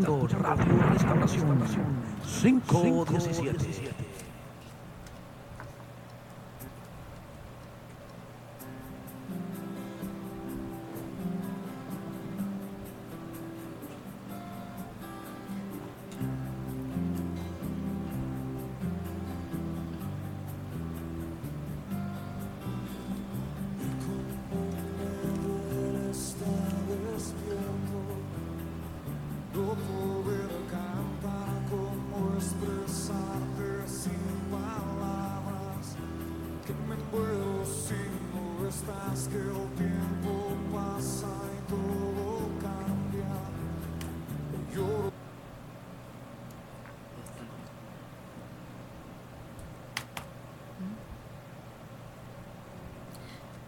escuchando Radio Restauración 517.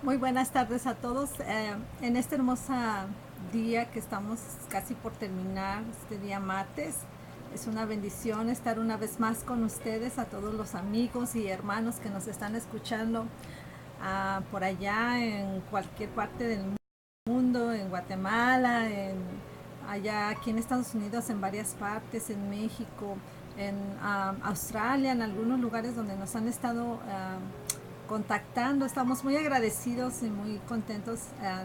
Muy buenas tardes a todos. En este hermoso día que estamos casi por terminar, este día martes, es una bendición estar una vez más con ustedes, a todos los amigos y hermanos que nos están escuchando por allá en cualquier parte del mundo, en Guatemala, allá aquí en Estados Unidos, en varias partes, en México, en Australia, en algunos lugares donde nos han estado contactando. Estamos muy agradecidos y muy contentos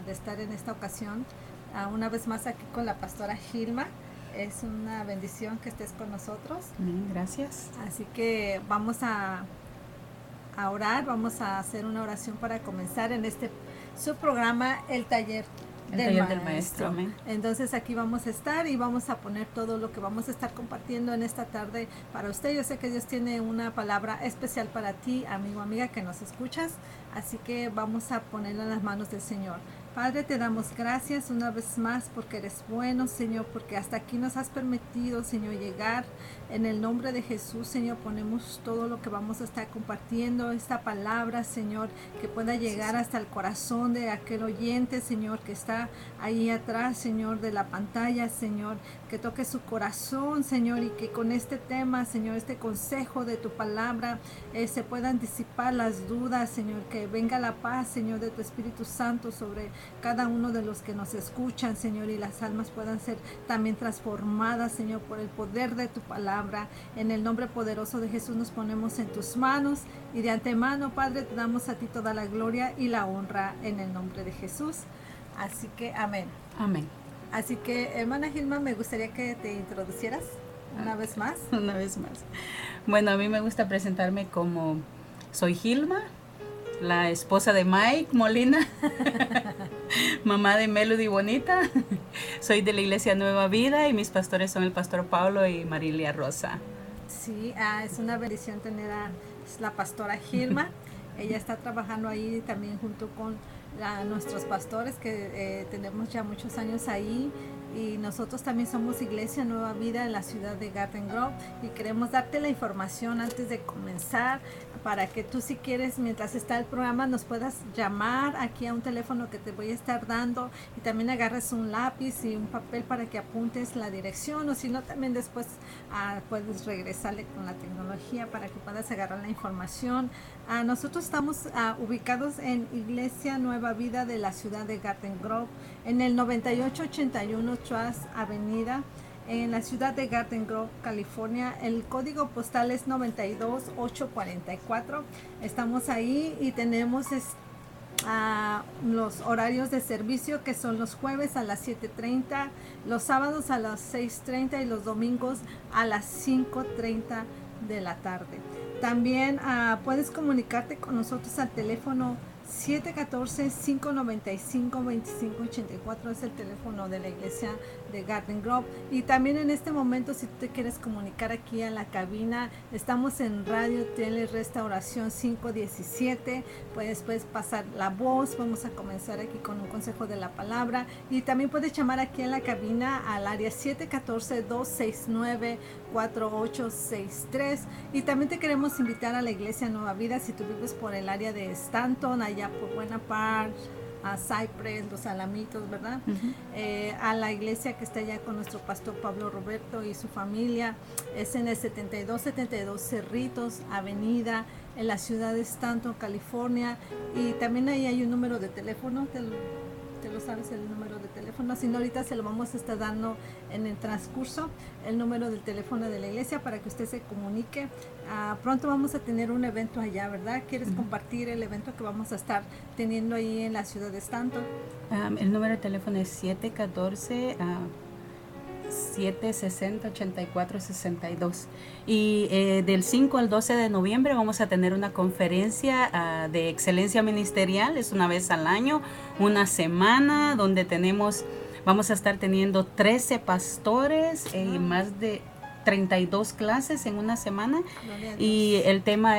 de estar en esta ocasión una vez más aquí con la pastora Gilma. Es una bendición que estés con nosotros. Gracias. Así que vamos a orar, vamos a hacer una oración para comenzar en su programa, El Taller del Maestro. Amén. Entonces aquí vamos a estar y vamos a poner todo lo que vamos a estar compartiendo en esta tarde para usted. Yo sé que Dios tiene una palabra especial para ti, amigo, amiga, que nos escuchas. Así que vamos a ponerla en las manos del Señor. Padre, te damos gracias una vez más porque eres bueno, Señor, porque hasta aquí nos has permitido, Señor, llegar. En el nombre de Jesús, Señor, ponemos todo lo que vamos a estar compartiendo, esta palabra, Señor, que pueda llegar hasta el corazón de aquel oyente, Señor, que está ahí atrás, Señor, de la pantalla, Señor, que toque su corazón, Señor, y que con este tema, Señor, este consejo de tu palabra, se puedan disipar las dudas, Señor, que venga la paz, Señor, de tu Espíritu Santo sobre cada uno de los que nos escuchan, Señor, y las almas puedan ser también transformadas, Señor, por el poder de tu palabra. En el nombre poderoso de Jesús nos ponemos en tus manos y de antemano, Padre, te damos a ti toda la gloria y la honra en el nombre de Jesús. Así que amén. Amén. Así que, hermana Gilma, me gustaría que te introducieras una vez más. Una vez más. Bueno, a mí me gusta presentarme como soy Gilma, la esposa de Mike Molina, mamá de Melody Bonita. Soy de la Iglesia Nueva Vida y mis pastores son el pastor Pablo y Marilia Rosa. Sí, es una bendición tener a la pastora Gilma. Ella está trabajando ahí también junto con nuestros pastores que tenemos ya muchos años ahí, y nosotros también somos Iglesia Nueva Vida en la ciudad de Garden Grove, y queremos darte la información antes de comenzar para que tú, si quieres, mientras está el programa, nos puedas llamar aquí a un teléfono que te voy a estar dando, y también agarres un lápiz y un papel para que apuntes la dirección, o si no, también después puedes regresarle con la tecnología para que puedas agarrar la información. Nosotros estamos ubicados en Iglesia Nueva Vida de la ciudad de Garden Grove, en el 9881 Trust Avenida, en la ciudad de Garden Grove, California. El código postal es 92844. Estamos ahí y tenemos los horarios de servicio, que son los jueves a las 7:30, los sábados a las 6:30 y los domingos a las 5:30 de la tarde. También puedes comunicarte con nosotros al teléfono 714-595-2584, es el teléfono de la iglesia de Garden Grove. Y también en este momento, si tú te quieres comunicar aquí a la cabina, estamos en Radio Tele Restauración 517, puedes pasar la voz. Vamos a comenzar aquí con un consejo de la palabra, y también puedes llamar aquí en la cabina al área 714-269-4863. Y también te queremos invitar a la Iglesia Nueva Vida, si tú vives por el área de Stanton, allá por Buena Park, a Cypress, Los Alamitos, ¿verdad? A la iglesia que está allá con nuestro pastor Pablo Roberto y su familia. Es en el 7272 Cerritos Avenida, en la ciudad de Stanton, California. Y también ahí hay un número de teléfono, te te lo sabes el número de teléfono, si no ahorita se lo vamos a estar dando en el transcurso, el número del teléfono de la iglesia para que usted se comunique. Pronto vamos a tener un evento allá, ¿verdad? ¿Quieres compartir el evento que vamos a estar teniendo ahí en la ciudad de Stanton? El número de teléfono es 714 760-8462 y del 5 al 12 de noviembre vamos a tener una conferencia de excelencia ministerial. Es una vez al año, una semana donde vamos a estar teniendo 13 pastores y más de 32 clases en una semana, y el tema,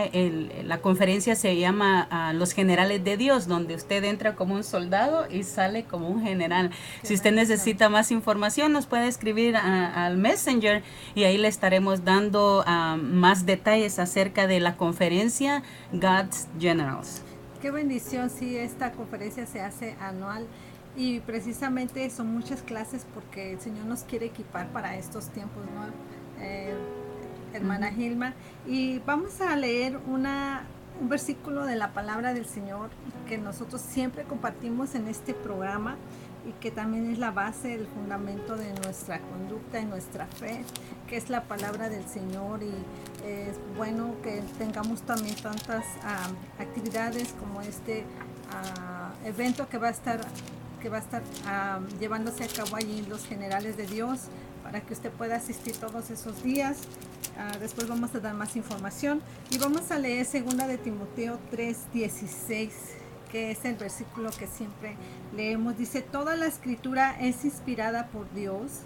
la conferencia se llama Los Generales de Dios, donde usted entra como un soldado y sale como un general. Si usted necesita más información, nos puede escribir al Messenger y ahí le estaremos dando más detalles acerca de la conferencia God's Generals. Qué bendición, sí, esta conferencia se hace anual. Y precisamente son muchas clases porque el Señor nos quiere equipar para estos tiempos, ¿no? Hermana Gilma, y vamos a leer un versículo de la palabra del Señor que nosotros siempre compartimos en este programa y que también es la base, el fundamento de nuestra conducta y nuestra fe, que es la palabra del Señor. Y es bueno que tengamos también tantas actividades como este evento que va a estar llevándose a cabo allí en Los Generales de Dios, para que usted pueda asistir todos esos días. Después vamos a dar más información y vamos a leer 2 de Timoteo 3:16, que es el versículo que siempre leemos. Dice: toda la escritura es inspirada por Dios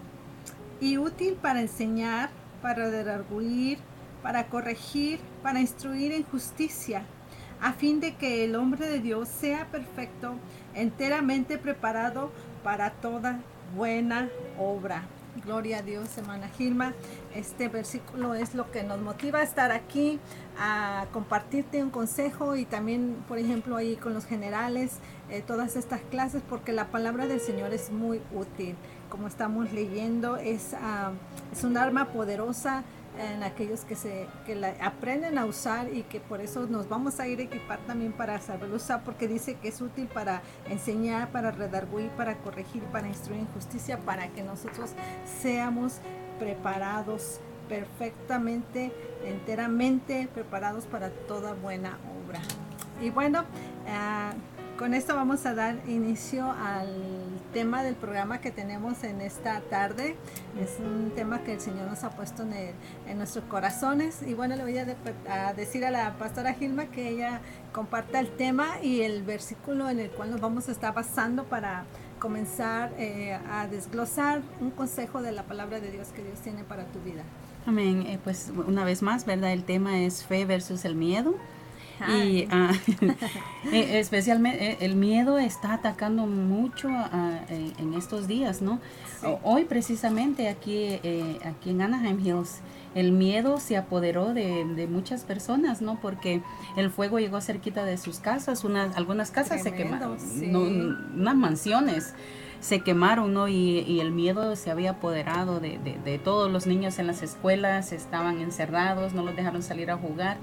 y útil para enseñar, para redarguir, para corregir, para instruir en justicia, a fin de que el hombre de Dios sea perfecto, enteramente preparado para toda buena obra. Gloria a Dios, hermana Gilma. Este versículo es lo que nos motiva a estar aquí, a compartirte un consejo, y también, por ejemplo, ahí con los generales, todas estas clases, porque la palabra del Señor es muy útil. Como estamos leyendo, es un arma poderosa en aquellos que la aprenden a usar, y que por eso nos vamos a ir a equipar también para saberlo usar, porque dice que es útil para enseñar, para redarguir, para corregir, para instruir en justicia, para que nosotros seamos preparados perfectamente, enteramente preparados para toda buena obra. Y bueno, con esto vamos a dar inicio al tema del programa que tenemos en esta tarde. Es un tema que el Señor nos ha puesto en nuestros corazones. Y bueno, le voy a decir a la pastora Gilma que ella comparta el tema y el versículo en el cual nos vamos a estar basando para comenzar a desglosar un consejo de la palabra de Dios que Dios tiene para tu vida. Amén. Pues una vez más, ¿verdad? El tema es fe versus el miedo. Y especialmente el miedo está atacando mucho en estos días, ¿no? Sí. Hoy precisamente aquí en Anaheim Hills, el miedo se apoderó de muchas personas, ¿no? Porque el fuego llegó cerquita de sus casas, algunas casas se quemaron, sí. Unas mansiones se quemaron, ¿no? Y el miedo se había apoderado de todos los niños en las escuelas, estaban encerrados, no los dejaron salir a jugar.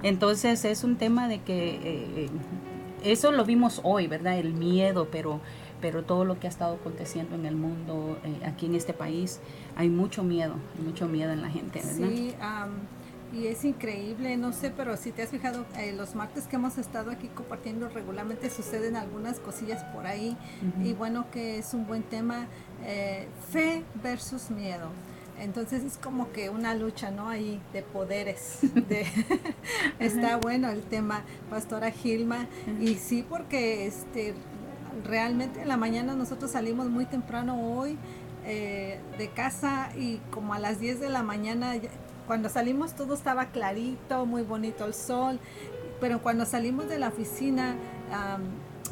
Entonces es un tema de que eso lo vimos hoy, ¿verdad? El miedo, pero todo lo que ha estado aconteciendo en el mundo, aquí en este país, hay mucho miedo en la gente, ¿verdad? Sí, y es increíble, no sé, pero si te has fijado, los martes que hemos estado aquí compartiendo regularmente suceden algunas cosillas por ahí. Y bueno, que es un buen tema, fe versus miedo. Entonces es como que una lucha, ¿no? Ahí de poderes. Está bueno el tema, pastora Gilma. Y sí, porque realmente en la mañana nosotros salimos muy temprano hoy de casa, y como a las 10 de la mañana, cuando salimos todo estaba clarito, muy bonito el sol, pero cuando salimos de la oficina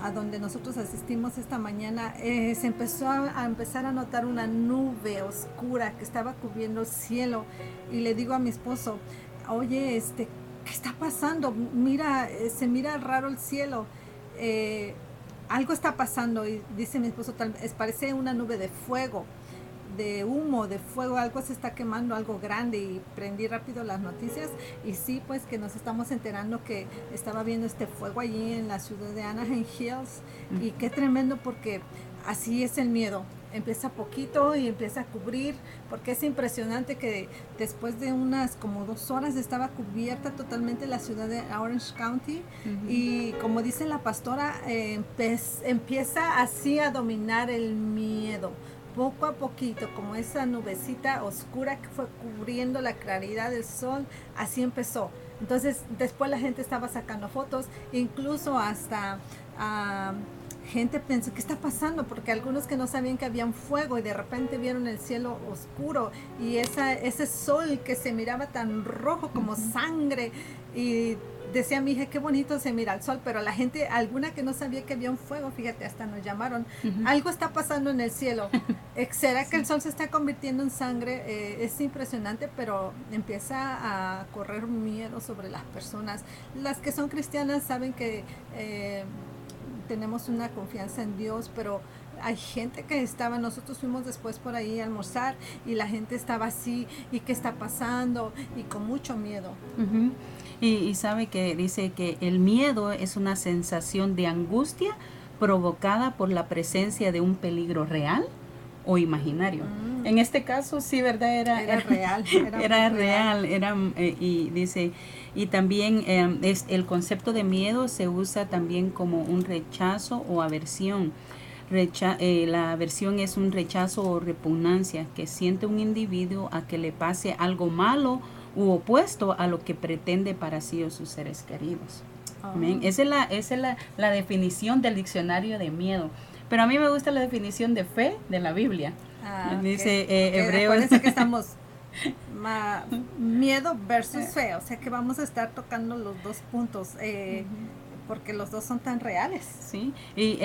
a donde nosotros asistimos esta mañana, se empezó a empezar a notar una nube oscura que estaba cubriendo el cielo, y le digo a mi esposo: oye, ¿qué está pasando? Mira, se mira raro el cielo, algo está pasando. Y dice mi esposo: parece una nube de fuego, de humo, de fuego, algo se está quemando, algo grande. Y prendí rápido las noticias, y sí, pues que nos estamos enterando que estaba viendo este fuego allí en la ciudad de Anaheim Hills. Y qué tremendo, porque así es el miedo. Empieza poquito y empieza a cubrir, porque es impresionante que después de unas como 2 horas estaba cubierta totalmente la ciudad de Orange County. Y como dice la pastora, empieza así a dominar el miedo. Poco a poquito, como esa nubecita oscura que fue cubriendo la claridad del sol, así empezó. Entonces después la gente estaba sacando fotos, incluso hasta gente pensó, ¿qué está pasando? Porque algunos que no sabían que había un fuego y de repente vieron el cielo oscuro y ese sol que se miraba tan rojo como sangre, y decía mi hija, qué bonito se mira el sol, pero la gente, alguna que no sabía que había un fuego, fíjate, hasta nos llamaron, algo está pasando en el cielo. ¿Será que el sol se está convirtiendo en sangre? Es impresionante, pero empieza a correr miedo sobre las personas. Las que son cristianas saben que tenemos una confianza en Dios, pero hay gente que estaba, nosotros fuimos después por ahí a almorzar y la gente estaba así, ¿y qué está pasando? Y con mucho miedo. Y sabe que dice que el miedo es una sensación de angustia provocada por la presencia de un peligro real o imaginario. En este caso sí, ¿verdad? Era real. Era real. Y dice, y también el concepto de miedo se usa también como un rechazo o aversión. La aversión es un rechazo o repugnancia que siente un individuo a que le pase algo malo u opuesto a lo que pretende para sí o sus seres queridos. Amén. Esa es la definición del diccionario de miedo. Pero a mí me gusta la definición de fe de la Biblia. Dice Hebreos. Acuérdense que estamos miedo versus fe, o sea que vamos a estar tocando los dos puntos, porque los dos son tan reales. Sí, y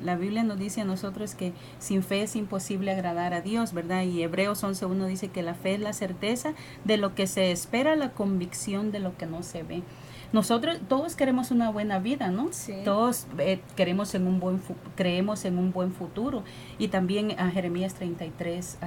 la Biblia nos dice a nosotros que sin fe es imposible agradar a Dios, ¿verdad? Y Hebreos 11:1 dice que la fe es la certeza de lo que se espera, la convicción de lo que no se ve. Nosotros todos queremos una buena vida, ¿no? Sí. Todos creemos en creemos en un buen futuro. Y también a Jeremías 33,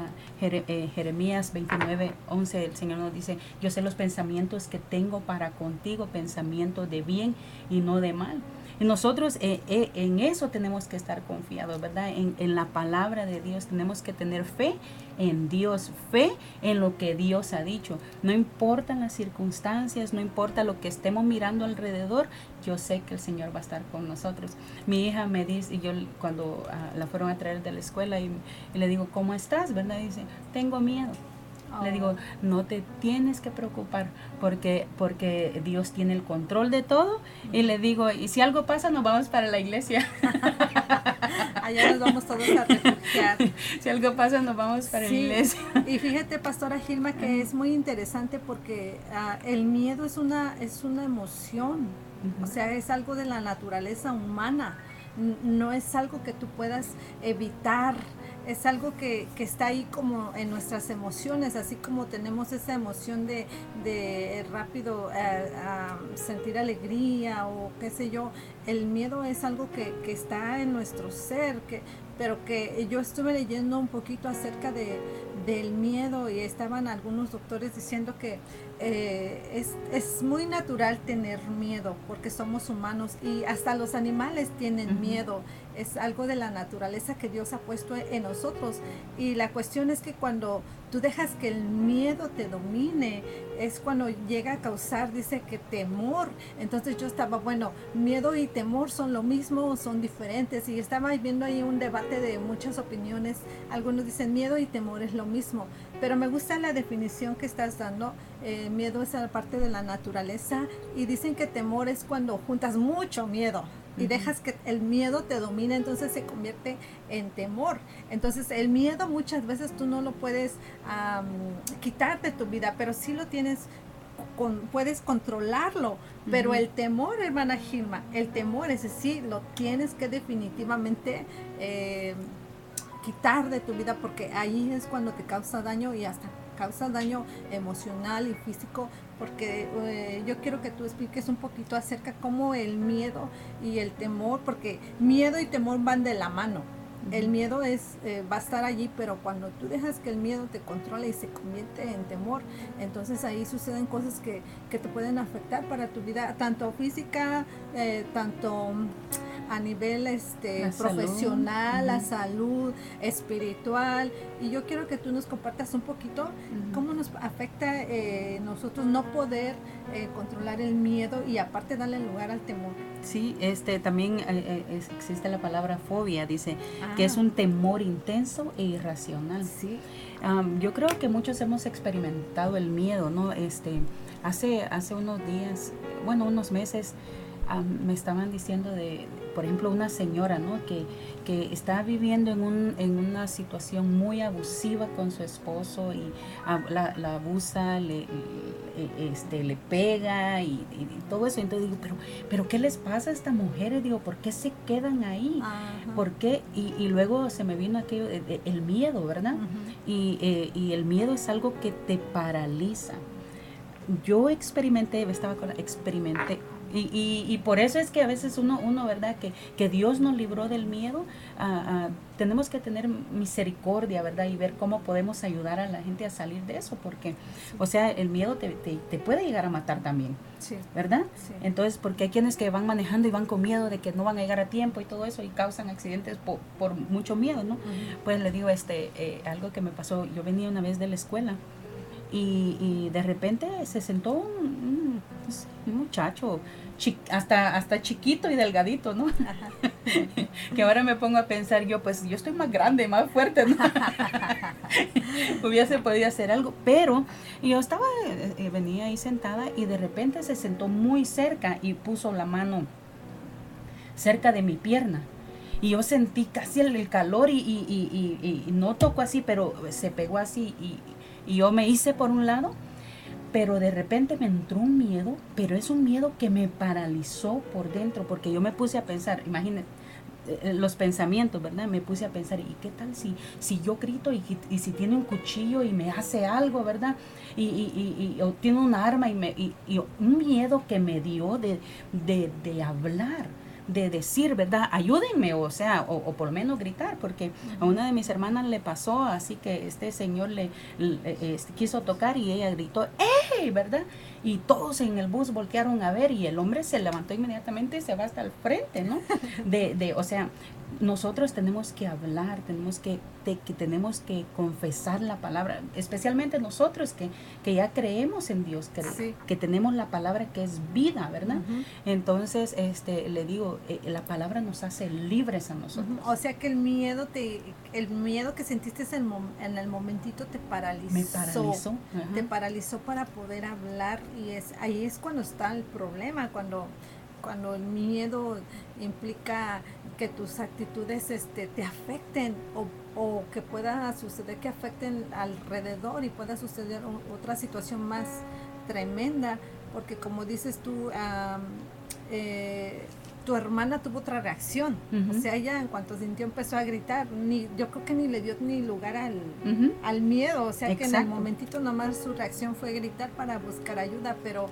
Jeremías 29:11, el Señor nos dice, yo sé los pensamientos que tengo para contigo, pensamientos de bien y no de mal. Y nosotros en eso tenemos que estar confiados, ¿verdad? En la palabra de Dios tenemos que tener fe en Dios, fe en lo que Dios ha dicho. No importan las circunstancias, no importa lo que estemos mirando alrededor, yo sé que el Señor va a estar con nosotros. Mi hija me dice, y yo cuando la fueron a traer de la escuela y le digo, ¿cómo estás? ¿Verdad? Y dice, tengo miedo. Le digo, no te tienes que preocupar porque Dios tiene el control de todo. Y le digo, y si algo pasa, nos vamos para la iglesia. Allá nos vamos todos a refugiar. Si algo pasa, nos vamos para la iglesia. Y fíjate, pastora Gilma, que es muy interesante porque el miedo es una emoción. O sea, es algo de la naturaleza humana. No es algo que tú puedas evitar. Es algo que está ahí como en nuestras emociones, así como tenemos esa emoción de rápido sentir alegría o qué sé yo. El miedo es algo que está en nuestro ser, pero que yo estuve leyendo un poquito acerca del miedo y estaban algunos doctores diciendo que es muy natural tener miedo porque somos humanos y hasta los animales tienen miedo. Es algo de la naturaleza que Dios ha puesto en nosotros, y la cuestión es que cuando tú dejas que el miedo te domine es cuando llega a causar, dice que temor. Entonces yo estaba, bueno, miedo y temor son lo mismo o son diferentes, y estaba viendo ahí un debate de muchas opiniones. Algunos dicen miedo y temor es lo mismo, pero me gusta la definición que estás dando. Miedo es la parte de la naturaleza, y dicen que temor es cuando juntas mucho miedo y dejas que el miedo te domine, entonces se convierte en temor. Entonces el miedo muchas veces tú no lo puedes quitar de tu vida, pero sí lo tienes, puedes controlarlo. Pero el temor, hermana Gilma, el temor ese sí lo tienes que definitivamente quitar de tu vida, porque ahí es cuando te causa daño, y hasta causa daño emocional y físico, porque yo quiero que tú expliques un poquito acerca cómo el miedo y el temor, porque miedo y temor van de la mano. El miedo va a estar allí, pero cuando tú dejas que el miedo te controle y se convierte en temor, entonces ahí suceden cosas que te pueden afectar para tu vida, tanto física, tanto a nivel La profesional, salud. la salud, espiritual. Y yo quiero que tú nos compartas un poquito cómo nos afecta nosotros no poder controlar el miedo y aparte darle lugar al temor. Sí, también existe la palabra fobia, dice que es Ah. un temor intenso e irracional. Sí. Yo creo que muchos hemos experimentado el miedo, ¿no? Hace unos días, bueno, unos meses, me estaban diciendo por ejemplo, una señora, ¿no? Que está viviendo en una situación muy abusiva con su esposo y la abusa, le pega y todo eso. Entonces digo, pero ¿qué les pasa a estas mujeres? Digo, ¿por qué se quedan ahí? Ajá. ¿Por qué? Y luego se me vino aquello, el miedo, ¿verdad? Ujú. Y el miedo es algo que te paraliza. Yo experimenté y por eso es que a veces uno ¿verdad? Que Dios nos libró del miedo. Tenemos que tener misericordia, ¿verdad? Y ver cómo podemos ayudar a la gente a salir de eso, porque, o sea, el miedo te puede llegar a matar también, Sí. ¿verdad? Sí. Entonces, porque hay quienes que van manejando y van con miedo de que no van a llegar a tiempo y todo eso y causan accidentes por mucho miedo, ¿no? Ujú. Pues le digo, algo que me pasó, yo venía una vez de la escuela y de repente se sentó un muchacho hasta chiquito y delgadito, ¿no? Que ahora me pongo a pensar yo estoy más grande, más fuerte, ¿no? Hubiese podido hacer algo, pero yo venía ahí sentada y de repente se sentó muy cerca y puso la mano cerca de mi pierna. Y yo sentí casi el calor y no tocó así, pero se pegó así y yo me hice por un lado, pero de repente me entró un miedo, pero es un miedo que me paralizó por dentro, porque yo me puse a pensar, imagínate, los pensamientos, ¿verdad? Me puse a pensar, ¿y qué tal si yo grito y si tiene un cuchillo y me hace algo, ¿verdad? O tiene un arma y un miedo que me dio de hablar, de decir, ¿verdad? Ayúdenme, o sea, o por lo menos gritar, porque a una de mis hermanas le pasó, así que este señor le quiso tocar y ella gritó, ¡ey! ¿Verdad? Y todos en el bus voltearon a ver y el hombre se levantó inmediatamente y se va hasta el frente, ¿no? O sea, nosotros tenemos que hablar, tenemos que confesar la palabra, especialmente nosotros que ya creemos en Dios, Sí. que tenemos la palabra que es vida, ¿verdad? Ujú. Entonces, le digo, la palabra nos hace libres a nosotros. O sea que el miedo que sentiste en el momentito te paralizó. Me paralizó. Ajá. Te paralizó para poder hablar y ahí es cuando está el problema, cuando el miedo implica que tus actitudes te afecten o que pueda suceder que afecten alrededor y pueda suceder otra situación más tremenda, porque como dices tú, tu hermana tuvo otra reacción. Uh-huh. O sea, ella en cuanto sintió empezó a gritar, yo creo que ni le dio ni lugar Uh-huh. al miedo, o sea, Exacto. que en el momentito nomás su reacción fue gritar para buscar ayuda, pero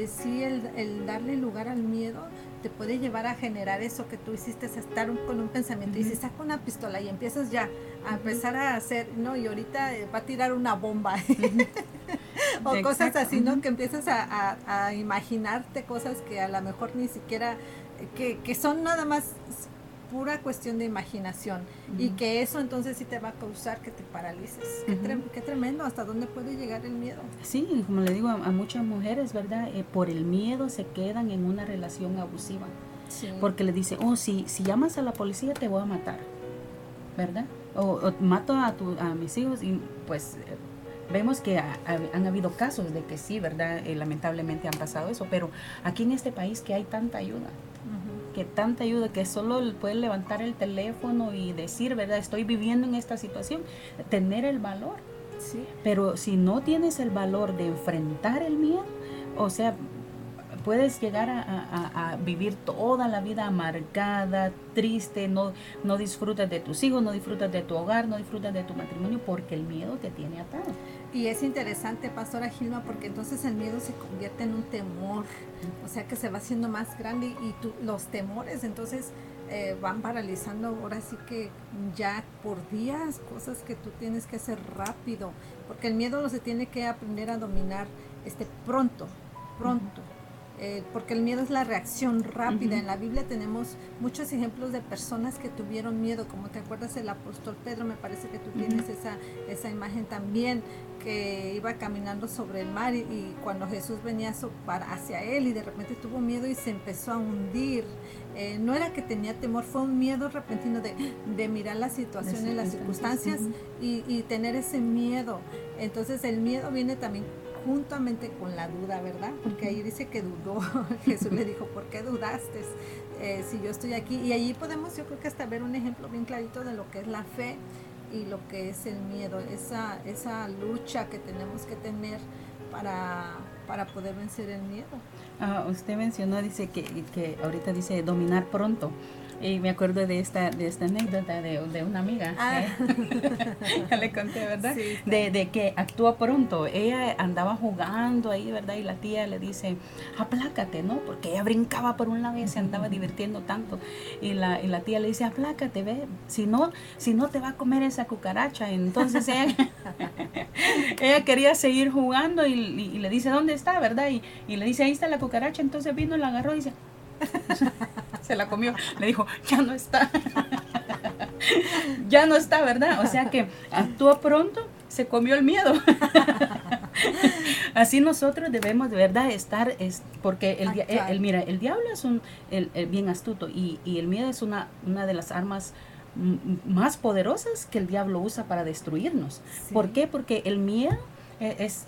sí el darle lugar al miedo te puede llevar a generar eso que tú hiciste, estar con un pensamiento. Uh-huh. Y si saca una pistola y empiezas ya a empezar a hacer, no, y ahorita va a tirar una bomba. Uh-huh. O Exacto. cosas así, ¿no? Uh-huh. Que empiezas a imaginarte cosas que a lo mejor ni siquiera, que son nada más pura cuestión de imaginación. Uh-huh. Y que eso entonces sí te va a causar que te paralices. Uh-huh. Qué tremendo, ¿hasta dónde puede llegar el miedo? Sí, como le digo a muchas mujeres, ¿verdad? Por el miedo se quedan en una relación abusiva. Sí. Porque le dice, si llamas a la policía te voy a matar, ¿verdad? O mato a mis hijos y pues vemos que han habido casos de que sí, ¿verdad? Lamentablemente han pasado eso, pero aquí en este país que hay tanta ayuda, uh-huh, que tanta ayuda, que solo puedes levantar el teléfono y decir, ¿verdad? Estoy viviendo en esta situación, tener el valor. Sí. Pero si no tienes el valor de enfrentar el miedo, o sea, puedes llegar a vivir toda la vida amargada, triste, no disfrutas de tus hijos, no disfrutas de tu hogar, no disfrutas de tu matrimonio porque el miedo te tiene atado. Y es interesante, Pastora Gilma, porque entonces el miedo se convierte en un temor, o sea que se va haciendo más grande y los temores entonces van paralizando ahora sí que ya por días, cosas que tú tienes que hacer rápido, porque el miedo no se tiene que aprender a dominar pronto. porque el miedo es la reacción rápida. En la Biblia tenemos muchos ejemplos de personas que tuvieron miedo, como te acuerdas el apóstol Pedro, me parece que tú tienes esa imagen también, que iba caminando sobre el mar y cuando Jesús venía hacia él y de repente tuvo miedo y se empezó a hundir. No era que tenía temor, fue un miedo repentino de mirar la situación, las circunstancias y tener ese miedo. Entonces el miedo viene también juntamente con la duda, ¿verdad? Porque ahí dice que dudó. Jesús le dijo, ¿por qué dudaste? Si yo estoy aquí. Y allí podemos, yo creo que hasta ver un ejemplo bien clarito de lo que es la fe y lo que es el miedo, esa lucha que tenemos que tener para poder vencer el miedo. Usted mencionó, dice que ahorita dice dominar pronto. Y me acuerdo de esta anécdota de una amiga. Ya le conté, ¿verdad? Sí, de que actúa pronto. Ella andaba jugando ahí, ¿verdad? Y la tía le dice, aplácate, ¿no? Porque ella brincaba por un lado y se andaba divirtiendo tanto. Y la tía le dice, aplácate, ve. Si no te va a comer esa cucaracha. Entonces ella quería seguir jugando y le dice, ¿dónde está, verdad? Y le dice, ahí está la cucaracha. Entonces vino, la agarró y dice, se la comió. Le dijo, ya no está. Ya no está, ¿verdad? O sea que actuó pronto, se comió el miedo. Así nosotros debemos de verdad estar, porque mira, el diablo es el bien astuto y el miedo es una de las armas más poderosas que el diablo usa para destruirnos. Sí. ¿Por qué? Porque el miedo es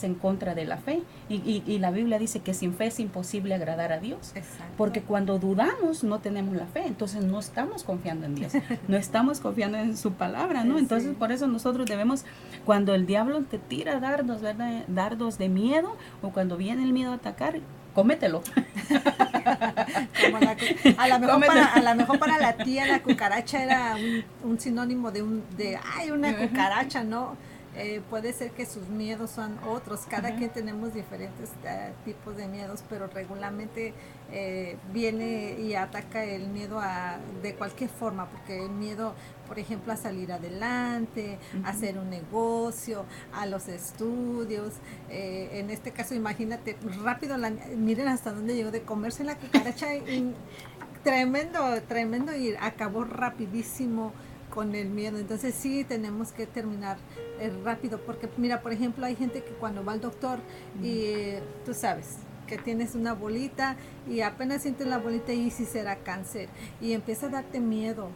en contra de la fe y la Biblia dice que sin fe es imposible agradar a Dios. Exacto. Porque cuando dudamos no tenemos la fe, entonces no estamos confiando en Dios, no estamos confiando en su palabra, ¿no? Entonces por eso nosotros debemos, cuando el diablo te tira dardos, ¿verdad? Dardos de miedo, o cuando viene el miedo a atacar, cómetelo. Como a lo mejor para la tía la cucaracha era un sinónimo de una cucaracha, ¿no? Puede ser que sus miedos son otros, cada quien tenemos diferentes tipos de miedos, pero regularmente viene y ataca el miedo de cualquier forma, porque el miedo, por ejemplo, a salir adelante, a hacer un negocio, a los estudios, en este caso imagínate, rápido, miren hasta dónde llegó de comerse la cucaracha, y tremendo y acabó rapidísimo con el miedo. Entonces sí tenemos que terminar rápido, porque mira, por ejemplo, hay gente que cuando va al doctor y tú sabes que tienes una bolita y apenas sientes la bolita y si será cáncer y empieza a darte miedo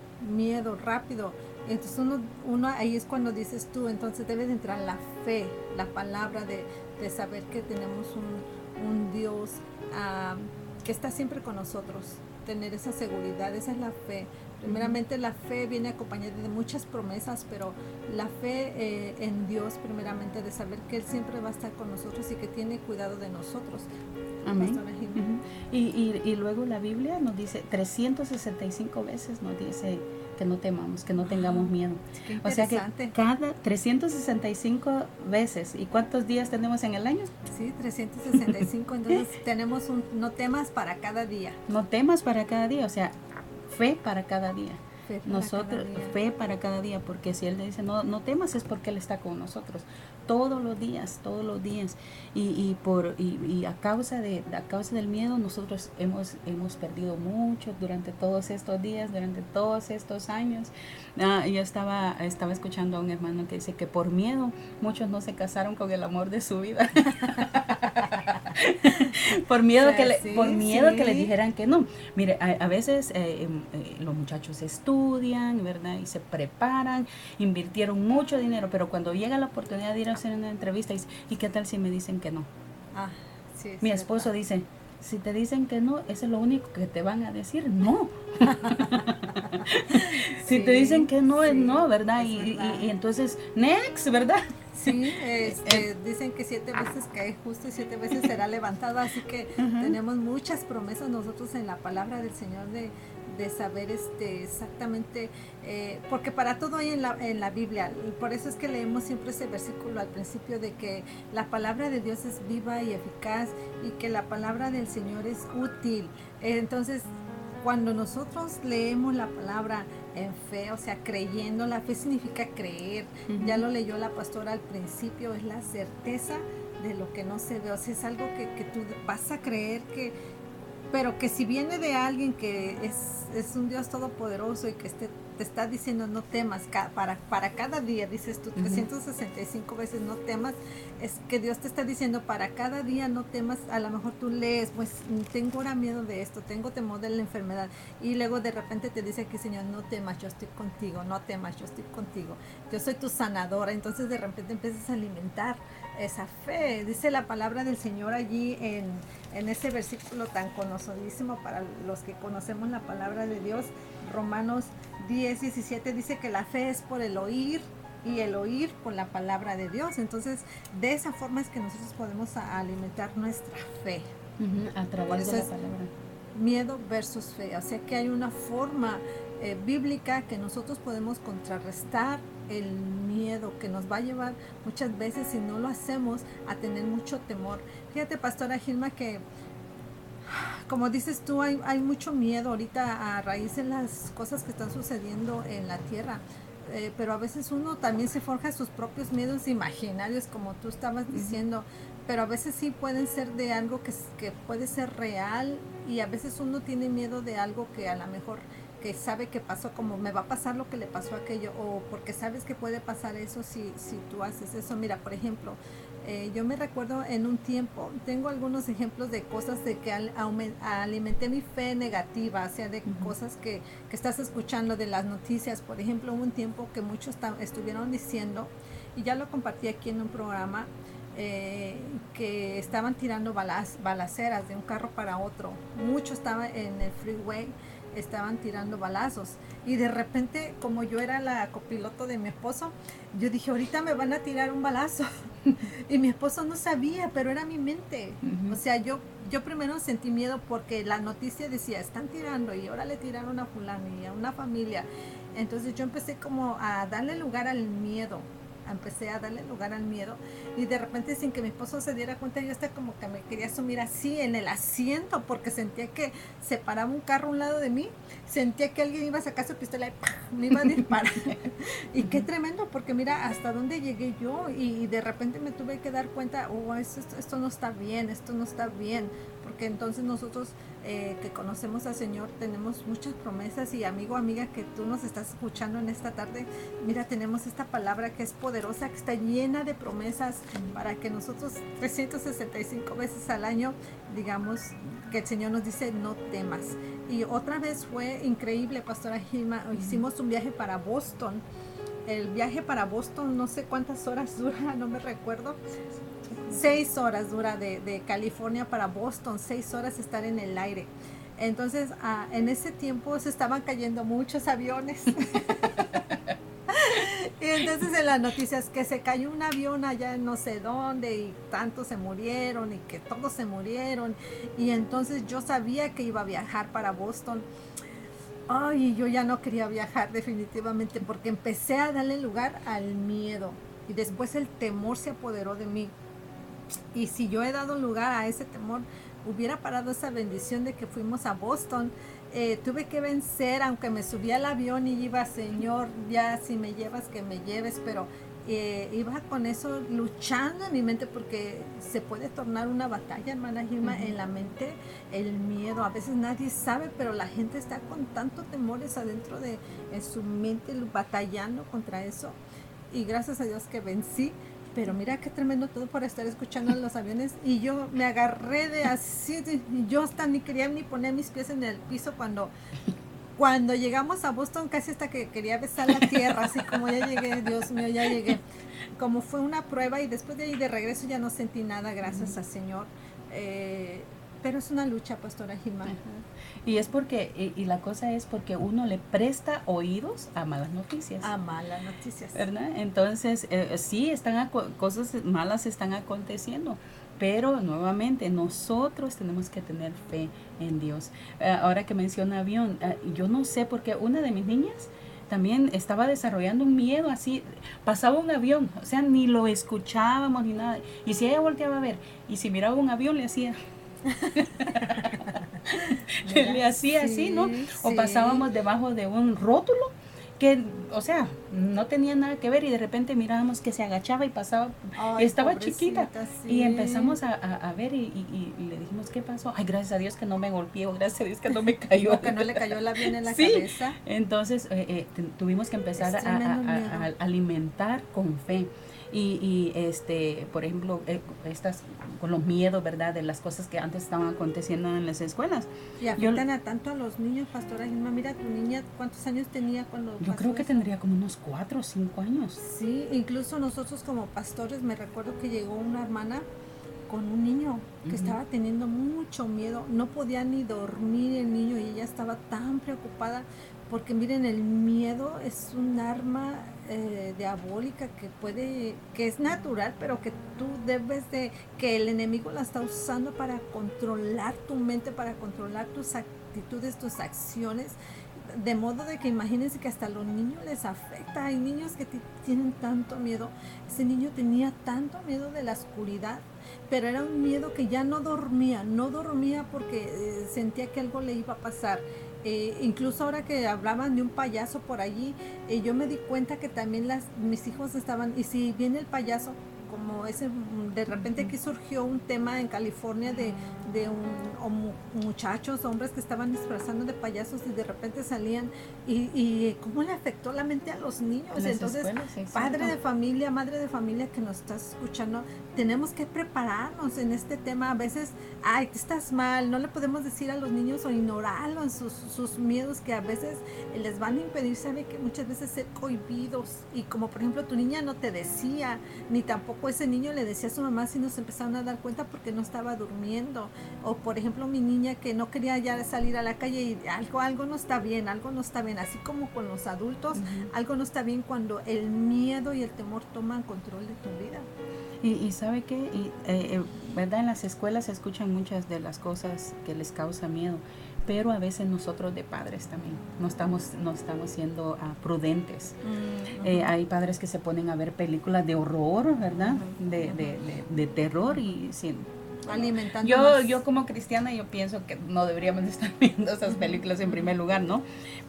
rápido. Entonces uno ahí es cuando dices tú, entonces debe de entrar la fe, la palabra de saber que tenemos un Dios que está siempre con nosotros, tener esa seguridad, esa es la fe. Primeramente la fe viene acompañada de muchas promesas, pero la fe en Dios primeramente, de saber que Él siempre va a estar con nosotros y que tiene cuidado de nosotros. Amén. Y luego la Biblia nos dice 365 veces, nos dice que no temamos, que no tengamos miedo. O sea que cada 365 veces. ¿Y cuántos días tenemos en el año? Sí, 365. Entonces tenemos no temas para cada día. No temas para cada día, o sea, fe para cada día. Fe para cada día, porque si Él dice no temas, es porque Él está con nosotros todos los días. Y a causa del miedo nosotros hemos perdido mucho durante todos estos días, durante todos estos años. Yo estaba escuchando a un hermano que dice que por miedo muchos no se casaron con el amor de su vida. Por miedo, que le dijeran que no. Mire, a veces los muchachos estudian, ¿verdad? Y se preparan, invirtieron mucho dinero, pero cuando llega la oportunidad de ir a hacer una entrevista, ¿y qué tal si me dicen que no? Mi esposo dice, si te dicen que no, eso es lo único que te van a decir, no. Si te dicen que no, es no, ¿verdad? Y entonces, next, ¿verdad? Sí, dicen que 7 veces cae justo y 7 veces será levantado, así que tenemos muchas promesas nosotros en la palabra del Señor de saber exactamente, porque para todo hay en la Biblia, y por eso es que leemos siempre ese versículo al principio de que la palabra de Dios es viva y eficaz y que la palabra del Señor es útil. Entonces, cuando nosotros leemos la palabra en fe, o sea, creyendo, la fe significa creer. Ya lo leyó la pastora al principio, es la certeza de lo que no se ve. O sea, es algo que tú vas a creer que, pero que si viene de alguien que es un Dios todopoderoso y que te está diciendo no temas, para cada día, dices tú 365 veces no temas, es que Dios te está diciendo para cada día no temas. A lo mejor tú lees, pues tengo ahora miedo de esto, tengo temor de la enfermedad, y luego de repente te dice aquí, Señor, no temas, yo estoy contigo, no temas, yo estoy contigo, yo soy tu sanadora. Entonces de repente empiezas a alimentar esa fe. Dice la palabra del Señor allí en ese versículo tan conocidísimo para los que conocemos la palabra de Dios, Romanos 10:17, dice que la fe es por el oír y el oír por la palabra de Dios. Entonces, de esa forma es que nosotros podemos alimentar nuestra fe. A través de la palabra. Miedo versus fe. O sea que hay una forma bíblica que nosotros podemos contrarrestar el miedo que nos va a llevar muchas veces, si no lo hacemos, a tener mucho temor. Fíjate, pastora Gilma, que como dices tú, hay mucho miedo ahorita a raíz de las cosas que están sucediendo en la tierra. Pero a veces uno también se forja sus propios miedos imaginarios, como tú estabas diciendo, pero a veces sí pueden ser de algo que puede ser real, y a veces uno tiene miedo de algo que a lo mejor que sabe que pasó, como me va a pasar lo que le pasó a aquello, o porque sabes que puede pasar eso si tú haces eso. Mira, por ejemplo, yo me recuerdo en un tiempo, tengo algunos ejemplos de cosas de que alimenté mi fe negativa, o sea, de cosas que estás escuchando de las noticias. Por ejemplo, hubo un tiempo que muchos estuvieron diciendo, y ya lo compartí aquí en un programa, que estaban tirando balaceras de un carro para otro. Muchos estaban en el freeway, estaban tirando balazos, y de repente, como yo era la copiloto de mi esposo, yo dije, ahorita me van a tirar un balazo. Y mi esposo no sabía, pero era mi mente. O sea, yo primero sentí miedo porque la noticia decía, están tirando, y ahora le tiraron a fulano y a una familia. Entonces yo empecé como a darle lugar al miedo. Y de repente, sin que mi esposo se diera cuenta, yo hasta como que me quería sumir así en el asiento, porque sentía que se paraba un carro a un lado de mí, sentía que alguien iba a sacar su pistola y ¡pah!, me iba a disparar. Y qué tremendo, porque mira hasta dónde llegué yo, y de repente me tuve que dar cuenta, esto no está bien, porque entonces nosotros que conocemos al Señor tenemos muchas promesas. Y amigo, amiga, que tú nos estás escuchando en esta tarde, mira, tenemos esta palabra que es poderosa, que está llena de promesas para que nosotros 365 veces al año digamos que el Señor nos dice no temas. Y otra vez fue increíble, pastora Gilma, hicimos un viaje para Boston. El viaje para Boston, no sé cuántas horas dura, no me recuerdo. 6 horas dura de California para Boston, 6 horas estar en el aire. Entonces, en ese tiempo se estaban cayendo muchos aviones. Y entonces en las noticias que se cayó un avión allá en no sé dónde, y tantos se murieron, y que todos se murieron. Y entonces yo sabía que iba a viajar para Boston. Ay, yo ya no quería viajar definitivamente, porque empecé a darle lugar al miedo, y después el temor se apoderó de mí. Y si yo he dado lugar a ese temor, hubiera parado esa bendición de que fuimos a Boston. Tuve que vencer, aunque me subí al avión y iba, Señor, ya si me llevas, que me lleves, pero iba con eso luchando en mi mente, porque se puede tornar una batalla, hermana Gilma, en la mente, el miedo. A veces nadie sabe, pero la gente está con tantos temores adentro en su mente, batallando contra eso. Y gracias a Dios que vencí. Pero mira qué tremendo todo por estar escuchando los aviones. Y yo me agarré de así, y yo hasta ni quería ni poner mis pies en el piso cuando llegamos a Boston, casi hasta que quería besar la tierra, así como ya llegué, Dios mío, ya llegué. Como fue una prueba, y después de ahí de regreso ya no sentí nada, gracias al Señor. Pero es una lucha, pastora Gilma. Y es porque, y la cosa es porque uno le presta oídos a malas noticias. A malas noticias. ¿Verdad? Entonces, sí, cosas malas están aconteciendo, pero nuevamente nosotros tenemos que tener fe en Dios. Ahora que menciona avión, yo no sé, porque una de mis niñas también estaba desarrollando un miedo así, pasaba un avión, o sea, ni lo escuchábamos ni nada, y si ella volteaba a ver, y si miraba un avión le hacía... le hacía así, ¿no? O pasábamos debajo de un rótulo que, o sea, no tenía nada que ver y de repente mirábamos que se agachaba y pasaba, Ay, estaba chiquita pobrecita, y sí. empezamos a ver y le dijimos, ¿qué pasó? Ay, gracias a Dios que no me golpeó, gracias a Dios que no me cayó. O que no le cayó el avión en la Sí, cabeza. entonces tuvimos que empezar Es tremendo el miedo. a alimentar con fe. Y por ejemplo, con los miedos, ¿verdad? De las cosas que antes estaban aconteciendo en las escuelas. Y afectan a tanto a los niños, pastora Gilma. Mira, tu niña, ¿cuántos años tenía cuando Yo pasó creo que eso? tendría como unos 4 o 5 años. Sí, incluso nosotros como pastores, me recuerdo que llegó una hermana con un niño que estaba teniendo mucho miedo, no podía ni dormir el niño y ella estaba tan preocupada porque miren, el miedo es un arma diabólica que es natural, pero que tú debes que el enemigo la está usando para controlar tu mente, para controlar tus actitudes, tus acciones. De modo de que imagínense que hasta a los niños les afecta. Hay niños que tienen tanto miedo. Ese niño tenía tanto miedo de la oscuridad, pero era un miedo que ya no dormía porque sentía que algo le iba a pasar. Incluso ahora que hablaban de un payaso por allí, yo me di cuenta que también mis hijos estaban, y si viene el payaso, como ese, de repente aquí surgió un tema en California de muchachos, hombres que estaban disfrazando de payasos y de repente salían y cómo le afectó la mente a los niños. Entonces, padre de familia, madre de familia que nos estás escuchando, tenemos que prepararnos en este tema. A veces, ay, estás mal, no le podemos decir a los niños o ignorarlo en sus miedos que a veces les van a impedir, sabe que muchas veces ser cohibidos. Y como por ejemplo tu niña no te decía, ni tampoco ese niño le decía a su mamá si nos empezaron a dar cuenta porque no estaba durmiendo. O por ejemplo mi niña que no quería ya salir a la calle y algo no está bien, algo no está bien. Así como con los adultos, algo no está bien cuando el miedo y el temor toman control de tu vida. Y sabe qué, verdad, en las escuelas se escuchan muchas de las cosas que les causa miedo, pero a veces nosotros de padres también no estamos siendo prudentes. Hay padres que se ponen a ver películas de horror, ¿verdad? De terror y sin... Alimentando yo como cristiana yo pienso que no deberíamos estar viendo esas películas en primer lugar, ¿no?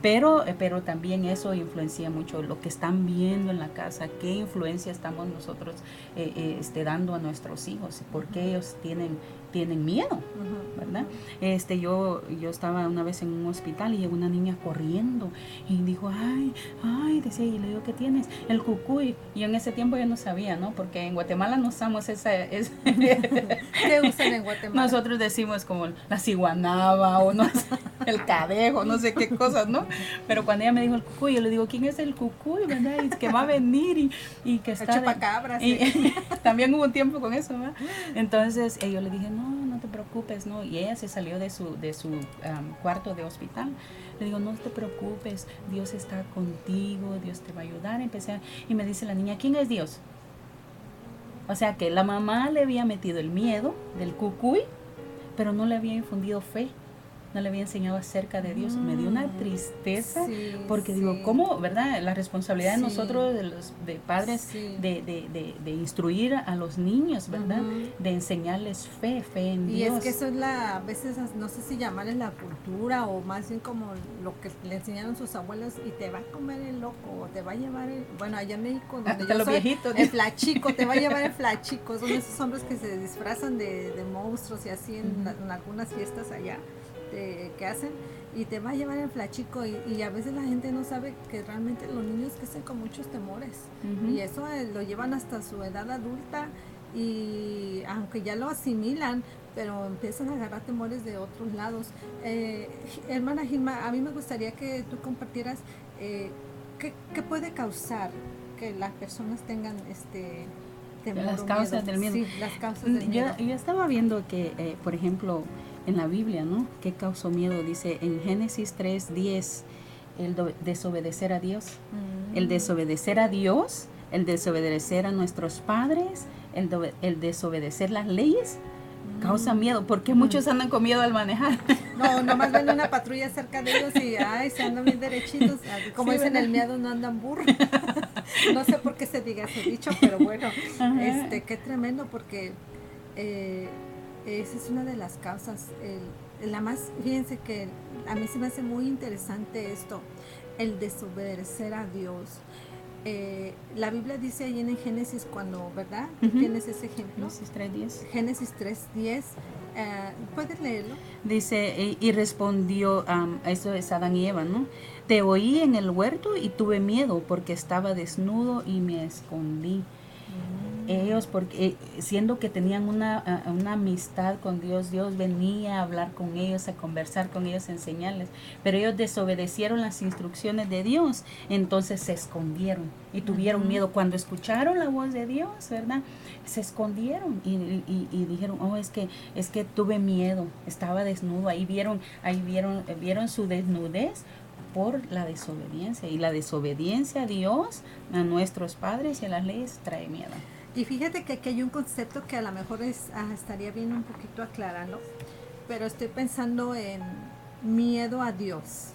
Pero también eso influencia mucho lo que están viendo en la casa, qué influencia estamos nosotros dando a nuestros hijos, porque ellos tienen miedo, ¿verdad? Yo estaba una vez en un hospital y llegó una niña corriendo y dijo, ay, decía, y le digo, ¿qué tienes? El cucuy. Y en ese tiempo yo no sabía, ¿no? Porque en Guatemala no usamos esa ¿Qué usan en Guatemala? Nosotros decimos como la ciguanaba o no sé, el cadejo, no sé qué cosas, ¿no? Pero cuando ella me dijo el cucuy, yo le digo, ¿quién es el cucuy, verdad? Y que va a venir y que está... El chupacabras. Y también hubo un tiempo con eso, ¿verdad? Entonces yo le dije, no te preocupes, ¿no? Y ella se salió de su cuarto de hospital. Le digo, no te preocupes, Dios está contigo, Dios te va a ayudar. Y me dice la niña, ¿quién es Dios? O sea que la mamá le había metido el miedo del cucuy, pero no le había infundido fe, no le había enseñado acerca de Dios. Me dio una tristeza, porque digo, ¿cómo, verdad? La responsabilidad de nosotros, de padres, de instruir a los niños, ¿verdad? De enseñarles fe en Dios. Y es que eso es a veces, no sé si llamarles la cultura o más bien como lo que le enseñaron sus abuelos, y te va a comer el loco, o te va a llevar bueno, allá en México, donde yo los soy, viejitos, el flachico, te va a llevar el flachico. Son esos hombres que se disfrazan de monstruos y así en algunas fiestas allá que hacen, y te va a llevar el flachico, y a veces la gente no sabe que realmente los niños crecen con muchos temores, y eso lo llevan hasta su edad adulta, y aunque ya lo asimilan, pero empiezan a agarrar temores de otros lados. Hermana Gilma, a mí me gustaría que tú compartieras qué puede causar que las personas tengan temor, las causas del miedo. Sí, las causas del miedo. Yo estaba viendo que, por ejemplo, en la Biblia, ¿no? ¿Qué causó miedo? Dice en Génesis 3:10, el desobedecer a Dios. El desobedecer a Dios, el desobedecer a nuestros padres, el desobedecer las leyes, causa miedo. ¿Por qué muchos andan con miedo al manejar? No, nomás ven una patrulla cerca de ellos y se andan bien derechitos. Como sí, dicen, ¿verdad? el miedo no andan burro. No sé por qué se diga ese dicho, pero bueno, qué tremendo, porque esa es una de las causas. La más, fíjense que a mí se me hace muy interesante esto, el desobedecer a Dios. La Biblia dice ahí en Génesis cuando, ¿verdad? ¿Tú tienes ese ejemplo? Génesis 3:10. Génesis 3:10. ¿Puedes leerlo? Dice, y respondió, eso es Adán y Eva, ¿no? Te oí en el huerto y tuve miedo porque estaba desnudo y me escondí. Ellos, porque siendo que tenían una amistad con Dios, Dios venía a hablar con ellos, a conversar con ellos, a enseñarles, pero ellos desobedecieron las instrucciones de Dios, entonces se escondieron y tuvieron miedo. Cuando escucharon la voz de Dios, ¿verdad? Se escondieron y dijeron, oh, es que tuve miedo, estaba desnudo, ahí vieron su desnudez por la desobediencia, y la desobediencia a Dios, a nuestros padres y a las leyes trae miedo. Y fíjate que aquí hay un concepto que a lo mejor estaría bien un poquito aclararlo, pero estoy pensando en miedo a Dios.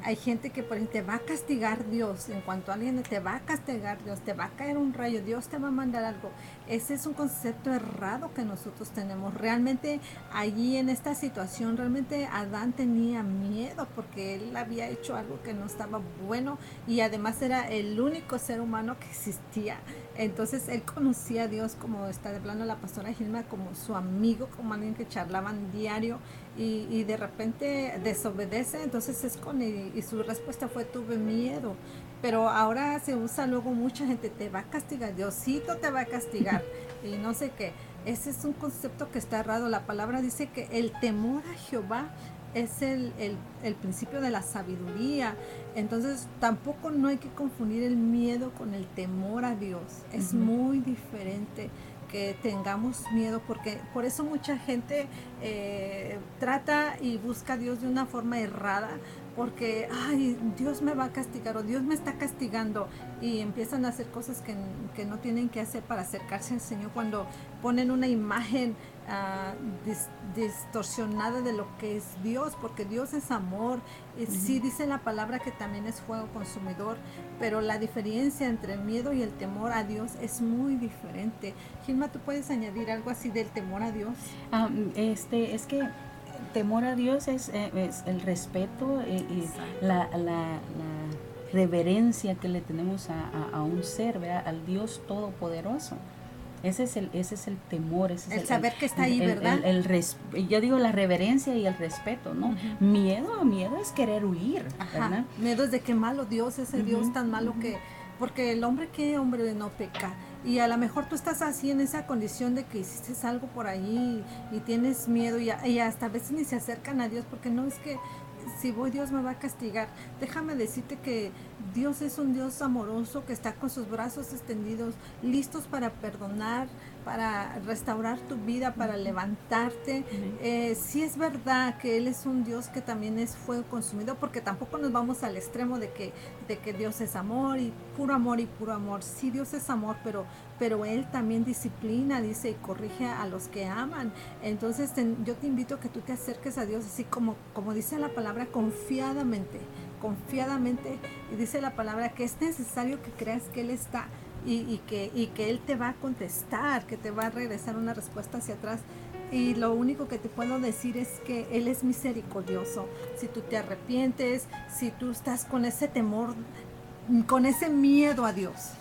Hay gente que por ejemplo te va a castigar Dios, en cuanto a alguien te va a castigar Dios, te va a caer un rayo, Dios te va a mandar algo. Ese es un concepto errado que nosotros tenemos. Realmente allí en esta situación, realmente Adán tenía miedo porque él había hecho algo que no estaba bueno y además era el único ser humano que existía. Entonces él conocía a Dios, como está hablando la pastora Gilma, como su amigo, como alguien que charlaban diario, y de repente desobedece, entonces se esconde y su respuesta fue tuve miedo. Pero ahora se usa luego mucha gente, te va a castigar, Diosito te va a castigar y no sé qué. Ese es un concepto que está errado. La palabra dice que el temor a Jehová es el principio de la sabiduría. Entonces tampoco no hay que confundir el miedo con el temor a Dios. Es muy diferente que tengamos miedo, porque por eso mucha gente trata y busca a Dios de una forma errada, porque ay, Dios me va a castigar o Dios me está castigando, y empiezan a hacer cosas que no tienen que hacer para acercarse al Señor, cuando ponen una imagen distorsionada de lo que es Dios, porque Dios es amor. Sí dice la palabra que también es fuego consumidor, pero la diferencia entre el miedo y el temor a Dios es muy diferente. Gilma, ¿tú puedes añadir algo así del temor a Dios? Es que temor a Dios es el respeto y la reverencia que le tenemos a un ser, ¿verdad? Al Dios Todopoderoso. Ese es el temor, ese es el saber que está ahí, ¿verdad? Yo digo la reverencia y el respeto, ¿no? Miedo es querer huir, ¿verdad? Miedo es de que malo Dios, ese Dios tan malo que... Porque el hombre, ¿qué hombre no peca? Y a lo mejor tú estás así en esa condición de que hiciste algo por ahí y tienes miedo y hasta a veces ni se acercan a Dios porque no es que si voy Dios me va a castigar. Déjame decirte que Dios es un Dios amoroso que está con sus brazos extendidos, listos para perdonar, para restaurar tu vida, para levantarte. Sí es verdad que Él es un Dios que también es fuego consumido, porque tampoco nos vamos al extremo de que Dios es amor y puro amor y puro amor. Sí, Dios es amor, pero Él también disciplina, dice, y corrige a los que aman. Entonces yo te invito a que tú te acerques a Dios así como dice la palabra, confiadamente, y dice la palabra que es necesario que creas que Él está y que Él te va a contestar, que te va a regresar una respuesta hacia atrás. Y lo único que te puedo decir es que Él es misericordioso. Si tú te arrepientes, si tú estás con ese temor, con ese miedo a Dios,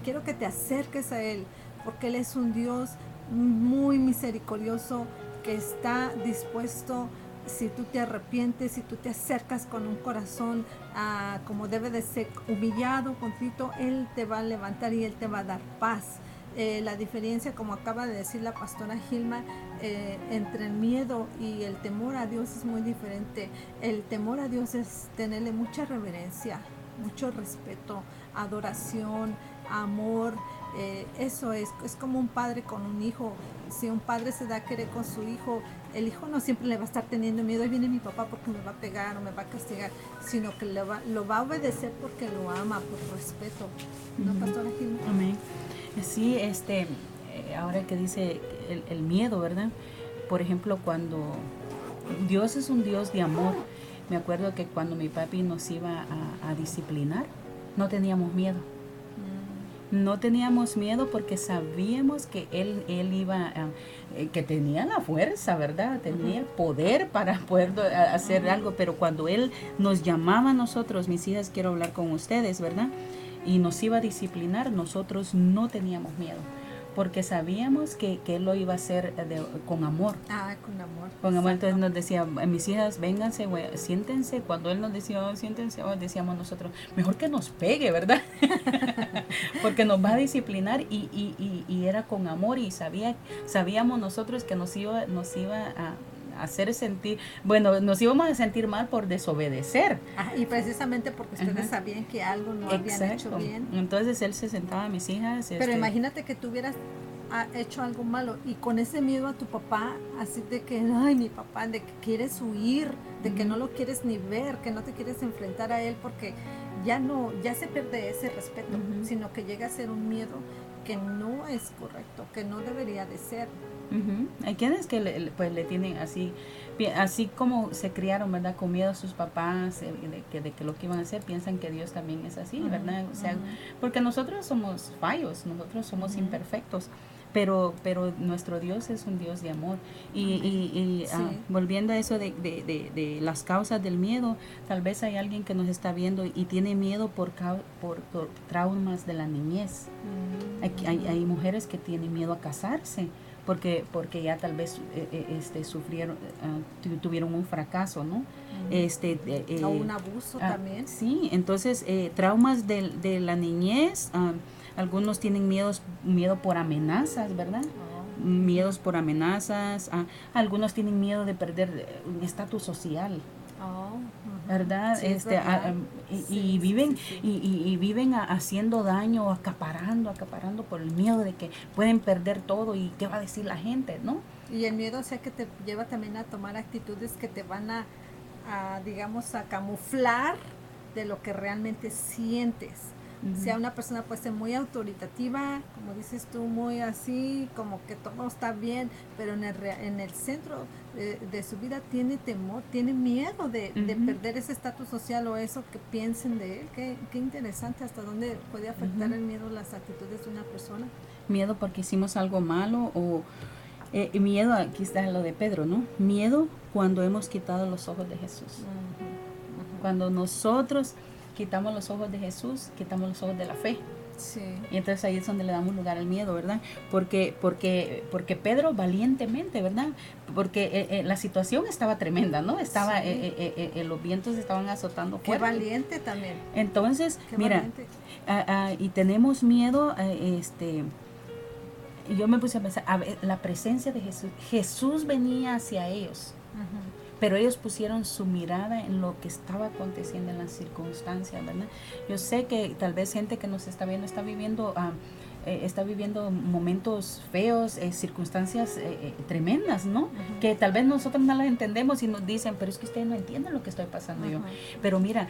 quiero que te acerques a Él, porque Él es un Dios muy misericordioso que está dispuesto. Si tú te arrepientes, si tú te acercas con un corazón como debe de ser, humillado, contrito, Él te va a levantar y Él te va a dar paz. La diferencia, como acaba de decir la pastora Gilma, entre el miedo y el temor a Dios es muy diferente. El temor a Dios es tenerle mucha reverencia, mucho respeto, adoración, amor. Eso es como un padre con un hijo. Si un padre se da a querer con su hijo, el hijo no siempre le va a estar teniendo miedo, ahí viene mi papá porque me va a pegar o me va a castigar, sino que lo va a obedecer porque lo ama, por respeto. ¿No, pastora Gilma? Amén. Sí, ahora que dice el miedo, ¿verdad? Por ejemplo, cuando Dios es un Dios de amor, me acuerdo que cuando mi papi nos iba a disciplinar, no teníamos miedo. No teníamos miedo porque sabíamos que él iba que tenía la fuerza, ¿verdad? Tenía el poder para poder hacer algo, pero cuando él nos llamaba a nosotros, mis hijas, quiero hablar con ustedes, ¿verdad? Y nos iba a disciplinar, nosotros no teníamos miedo, porque sabíamos que él lo iba a hacer con amor. Con amor. Con amor. Entonces nos decía, mis hijas, vénganse, siéntense. Cuando él nos decía, siéntense, decíamos nosotros, mejor que nos pegue, ¿verdad? Porque nos va a disciplinar y era con amor, y sabíamos nosotros que nos iba a hacer sentir, bueno, nos íbamos a sentir mal por desobedecer. Y precisamente porque ustedes sabían que algo no habían hecho bien. Entonces él se sentaba a mis hijas. Pero imagínate que tú hubieras hecho algo malo y con ese miedo a tu papá, así de que, ay, mi papá, de que quieres huir, de que no lo quieres ni ver, que no te quieres enfrentar a él porque ya se pierde ese respeto, sino que llega a ser un miedo que no es correcto, que no debería de ser. Hay quienes que le tienen así como se criaron, ¿verdad? Con miedo a sus papás, de que lo que iban a hacer, piensan que Dios también es así, ¿verdad? O sea, porque nosotros somos fallos, nosotros somos imperfectos, pero nuestro Dios es un Dios de amor. Y volviendo a eso de las causas del miedo, tal vez hay alguien que nos está viendo y tiene miedo por traumas de la niñez. Hay mujeres que tienen miedo a casarse, porque ya tal vez sufrieron, tuvieron un fracaso, ¿no? O un abuso también. Sí, entonces traumas de la niñez, algunos tienen miedo por amenazas, ¿verdad? Miedos por amenazas, algunos tienen miedo de perder un estatus social. ¿Verdad? Sí, verdad. Y viven haciendo daño, acaparando por el miedo de que pueden perder todo y qué va a decir la gente, ¿no? Y el miedo, o sea, que te lleva también a tomar actitudes que te van a digamos, a camuflar de lo que realmente sientes. Sea una persona puede ser muy autoritativa, como dices tú, muy así, como que todo está bien, pero en el centro de su vida tiene temor, tiene miedo de perder ese estatus social o eso que piensen de él. Qué interesante, hasta dónde puede afectar el miedo las actitudes de una persona. Miedo porque hicimos algo malo o miedo, aquí está lo de Pedro, ¿no? Miedo cuando hemos quitado los ojos de Jesús. Cuando nosotros quitamos los ojos de Jesús, quitamos los ojos de la fe. Sí. Y entonces ahí es donde le damos lugar al miedo, ¿verdad? Porque Pedro valientemente, ¿verdad? Porque la situación estaba tremenda, ¿no? Los vientos estaban azotando fuerte. Qué valiente también. Entonces, Qué mira, y tenemos miedo, y yo me puse a pensar, a ver, la presencia de Jesús. Jesús venía hacia ellos. Pero ellos pusieron su mirada en lo que estaba aconteciendo en las circunstancias, ¿verdad? Yo sé que tal vez gente que nos está viendo está viviendo momentos feos, circunstancias tremendas, ¿no? Que tal vez nosotros no las entendemos y nos dicen, pero es que ustedes no entienden lo que estoy pasando yo. Pero mira,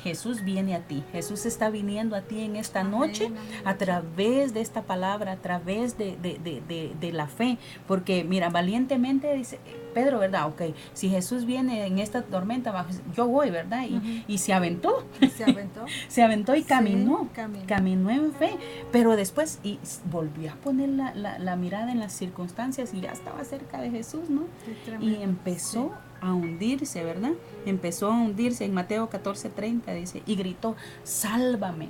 Jesús viene a ti. Jesús está viniendo a ti en esta noche a través de esta palabra, a través de la fe. Porque mira, valientemente dice Pedro, ¿verdad? Ok, si Jesús viene en esta tormenta, yo voy, ¿verdad? Y se aventó. Se aventó y caminó. Caminó en fe. Pero después volvió a poner la mirada en las circunstancias y ya estaba cerca de Jesús, ¿no? Y empezó a hundirse, ¿verdad? Empezó a hundirse. En Mateo 14:30 dice, y gritó, sálvame.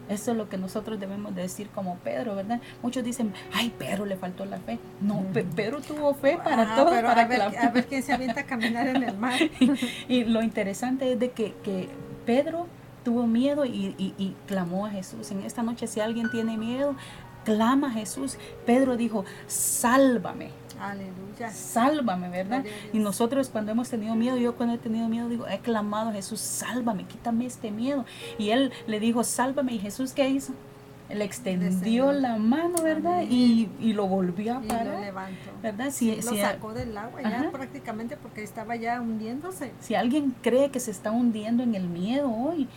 Eso es lo que nosotros debemos de decir como Pedro, ¿verdad? Muchos dicen, ay, Pedro le faltó la fe. No, Pedro tuvo fe para todo. Pero a ver quién se avienta a caminar en el mar. Y lo interesante es de que Pedro tuvo miedo y clamó a Jesús. En esta noche, si alguien tiene miedo, clama a Jesús. Pedro dijo, sálvame. Aleluya. Sálvame, ¿verdad? Y nosotros cuando hemos tenido miedo, yo cuando he tenido miedo digo, he clamado a Jesús, sálvame, quítame este miedo. Y él le dijo, sálvame. ¿Y Jesús qué hizo? Le extendió la mano, ¿verdad? Y lo volvió a parar. Y lo levantó. ¿Verdad? Lo sacó del agua ya prácticamente porque estaba ya hundiéndose. Si alguien cree que se está hundiendo en el miedo hoy,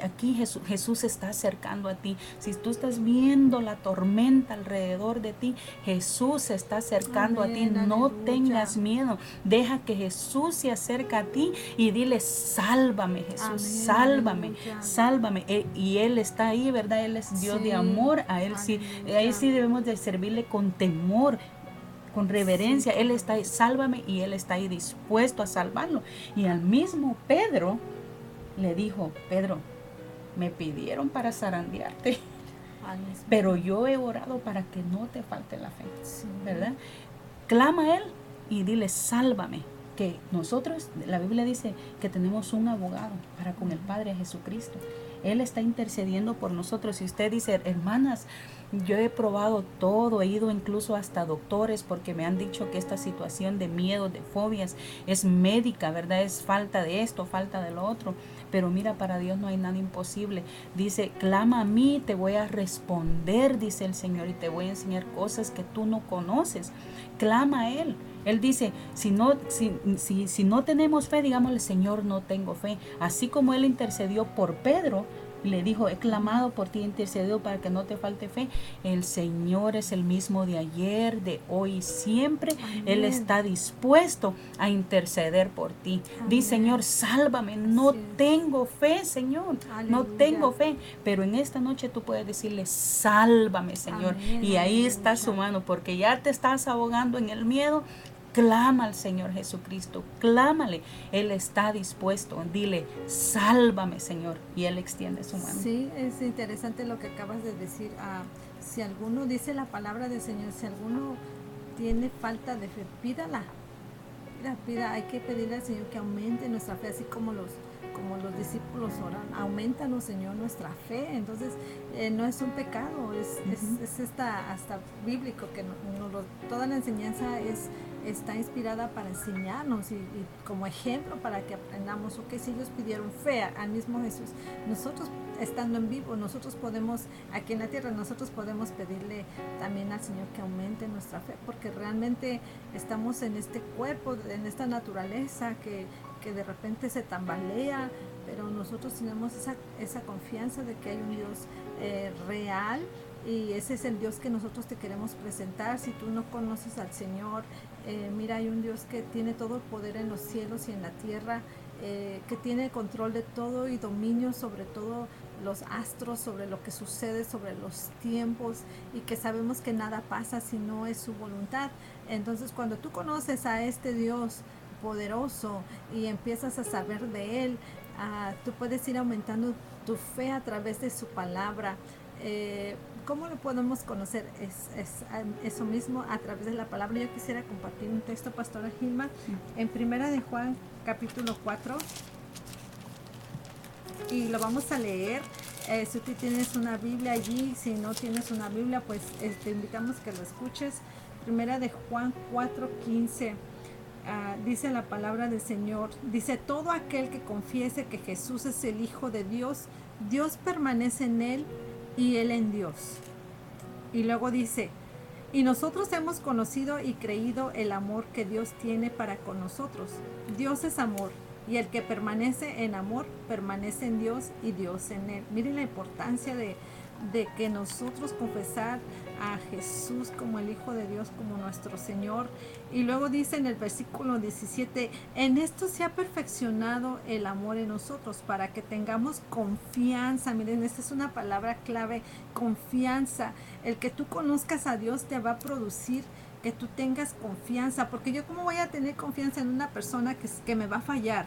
aquí Jesús se está acercando a ti. Si tú estás viendo la tormenta alrededor de ti, Jesús se está acercando a ti. No tengas miedo. Deja que Jesús se acerque a ti y dile, sálvame, Jesús, sálvame, sálvame. Y Él está ahí, ¿verdad? Él es Dios de amor a Él. Sí, a Él sí debemos de servirle con temor, con reverencia. Él está ahí, sálvame, y Él está ahí dispuesto a salvarlo. Y al mismo Pedro le dijo, Pedro, me pidieron para zarandearte, pero yo he orado para que no te falte la fe, ¿verdad? Clama a Él y dile, sálvame. Que nosotros, la Biblia dice que tenemos un abogado para con el Padre, Jesucristo. Él está intercediendo por nosotros. Si usted dice, hermanas, yo he probado todo, he ido incluso hasta doctores porque me han dicho que esta situación de miedo, de fobias, es médica, ¿verdad? Es falta de esto, falta de lo otro. Pero mira, para Dios no hay nada imposible. Dice, clama a mí, te voy a responder, dice el Señor, y te voy a enseñar cosas que tú no conoces. Clama a Él. Él dice, si no tenemos fe, digámosle, Señor, no tengo fe. Así como Él intercedió por Pedro, le dijo, he clamado por ti, intercedido para que no te falte fe. El Señor es el mismo de ayer, de hoy y siempre. Amén. Él está dispuesto a interceder por ti. Di, Señor, sálvame. No tengo fe, Señor. Aleluya. No tengo fe. Pero en esta noche tú puedes decirle, sálvame, Señor. Amén. Y ahí está su mano, porque ya te estás ahogando en el miedo. Clama al Señor Jesucristo, clámale, Él está dispuesto, dile, sálvame, Señor, y Él extiende su mano. Sí, es interesante lo que acabas de decir. Si alguno dice la palabra del Señor, si alguno tiene falta de fe, pídala, pida, hay que pedirle al Señor que aumente nuestra fe, así como los discípulos oran, aumentanos, Señor, nuestra fe. Entonces no es un pecado, es hasta bíblico, que toda la enseñanza está inspirada para enseñarnos y como ejemplo para que aprendamos. Ok, si ellos pidieron fe al mismo Jesús, nosotros estando en vivo, nosotros podemos, aquí en la tierra, nosotros podemos pedirle también al Señor que aumente nuestra fe, porque realmente estamos en este cuerpo, en esta naturaleza que de repente se tambalea, pero nosotros tenemos esa confianza de que hay un Dios real, y ese es el Dios que nosotros te queremos presentar. Si tú no conoces al Señor, mira, hay un Dios que tiene todo el poder en los cielos y en la tierra, que tiene control de todo y dominio sobre todo los astros, sobre lo que sucede, sobre los tiempos, y que sabemos que nada pasa si no es su voluntad. Entonces, cuando tú conoces a este Dios poderoso y empiezas a saber de Él, tú puedes ir aumentando tu fe a través de su palabra. ¿Cómo lo podemos conocer? Es eso mismo, a través de la palabra. Yo quisiera compartir un texto, Pastora Gilma, en Primera de Juan, capítulo 4, y lo vamos a leer. Si tú tienes una Biblia allí, si no tienes una Biblia, pues te invitamos que lo escuches. Primera de Juan 4:15. Dice la palabra del Señor, dice, todo aquel que confiese que Jesús es el Hijo de Dios, Dios permanece en él y él en Dios. Y luego dice, y nosotros hemos conocido y creído el amor que Dios tiene para con nosotros. Dios es amor, y el que permanece en amor, permanece en Dios y Dios en él. Miren la importancia de que nosotros confesar a Jesús como el Hijo de Dios, como nuestro Señor. Y luego dice en el versículo 17, en esto se ha perfeccionado el amor en nosotros, para que tengamos confianza. Miren, esta es una palabra clave, confianza. El que tú conozcas a Dios te va a producir que tú tengas confianza, porque yo cómo voy a tener confianza en una persona que me va a fallar.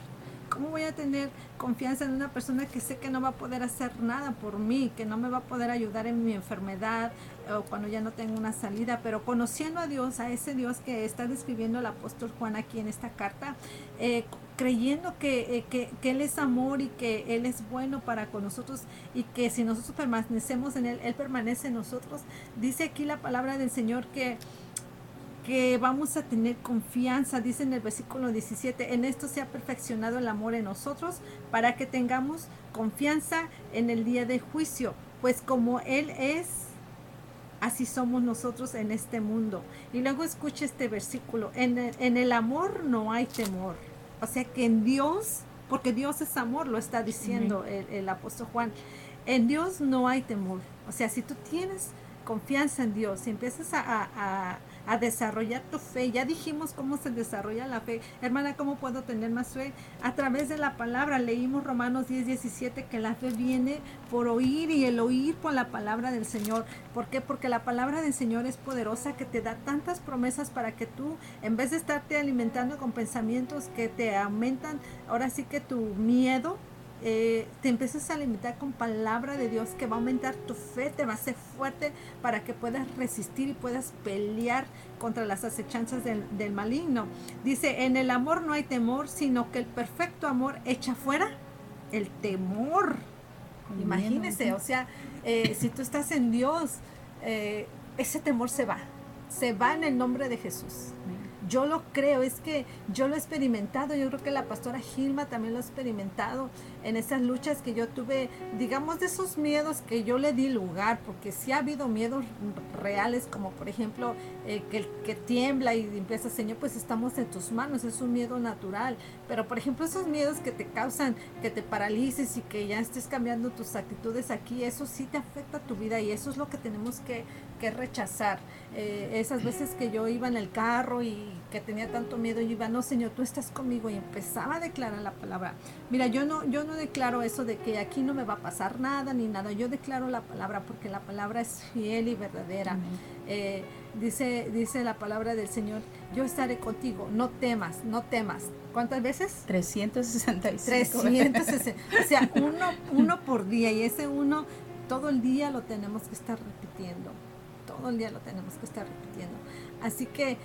¿Cómo voy a tener confianza en una persona que sé que no va a poder hacer nada por mí, que no me va a poder ayudar en mi enfermedad o cuando ya no tengo una salida? Pero conociendo a Dios, a ese Dios que está describiendo el apóstol Juan aquí en esta carta, creyendo que Él es amor y que Él es bueno para con nosotros, y que si nosotros permanecemos en Él, Él permanece en nosotros. Dice aquí la palabra del Señor que vamos a tener confianza. Dice en el versículo 17, en esto se ha perfeccionado el amor en nosotros, para que tengamos confianza en el día de juicio, pues como Él es, así somos nosotros en este mundo. Y luego escucha este versículo, en el amor no hay temor. O sea que en Dios, porque Dios es amor, lo está diciendo el apóstol Juan, en Dios no hay temor. O sea, si tú tienes confianza en Dios, si empiezas a a desarrollar tu fe. Ya dijimos cómo se desarrolla la fe. Hermana, ¿cómo puedo tener más fe? A través de la palabra. Leímos Romanos 10:17 que la fe viene por oír y el oír por la palabra del Señor. ¿Por qué? Porque la palabra del Señor es poderosa, que te da tantas promesas para que tú, en vez de estarte alimentando con pensamientos que te aumentan, ahora sí que tu miedo, te empiezas a alimentar con palabra de Dios que va a aumentar tu fe, te va a hacer fuerte para que puedas resistir y puedas pelear contra las acechanzas del maligno. Dice, en el amor no hay temor, sino que el perfecto amor echa fuera el temor. Imagínese, o sea, si tú estás en Dios, ese temor se va en el nombre de Jesús. Yo lo creo, es que yo lo he experimentado, yo creo que la pastora Gilma también lo ha experimentado en esas luchas que yo tuve, digamos, de esos miedos que yo le di lugar, porque sí ha habido miedos reales, como por ejemplo, que tiembla y empieza, Señor, pues estamos en tus manos, es un miedo natural, pero por ejemplo esos miedos que te causan, que te paralices y que ya estés cambiando tus actitudes aquí, eso sí te afecta a tu vida y eso es lo que tenemos que rechazar. Esas veces que yo iba en el carro y que tenía tanto miedo, yo iba, no Señor, tú estás conmigo, y empezaba a declarar la palabra. Mira, yo no declaro eso de que aquí no me va a pasar nada ni nada, yo declaro la palabra porque la palabra es fiel y verdadera. Dice la palabra del Señor, yo estaré contigo, no temas. ¿Cuántas veces? 365. 360, o sea, uno por día, y ese uno todo el día lo tenemos que estar repitiendo. Todo el día lo tenemos que estar repitiendo. Así que,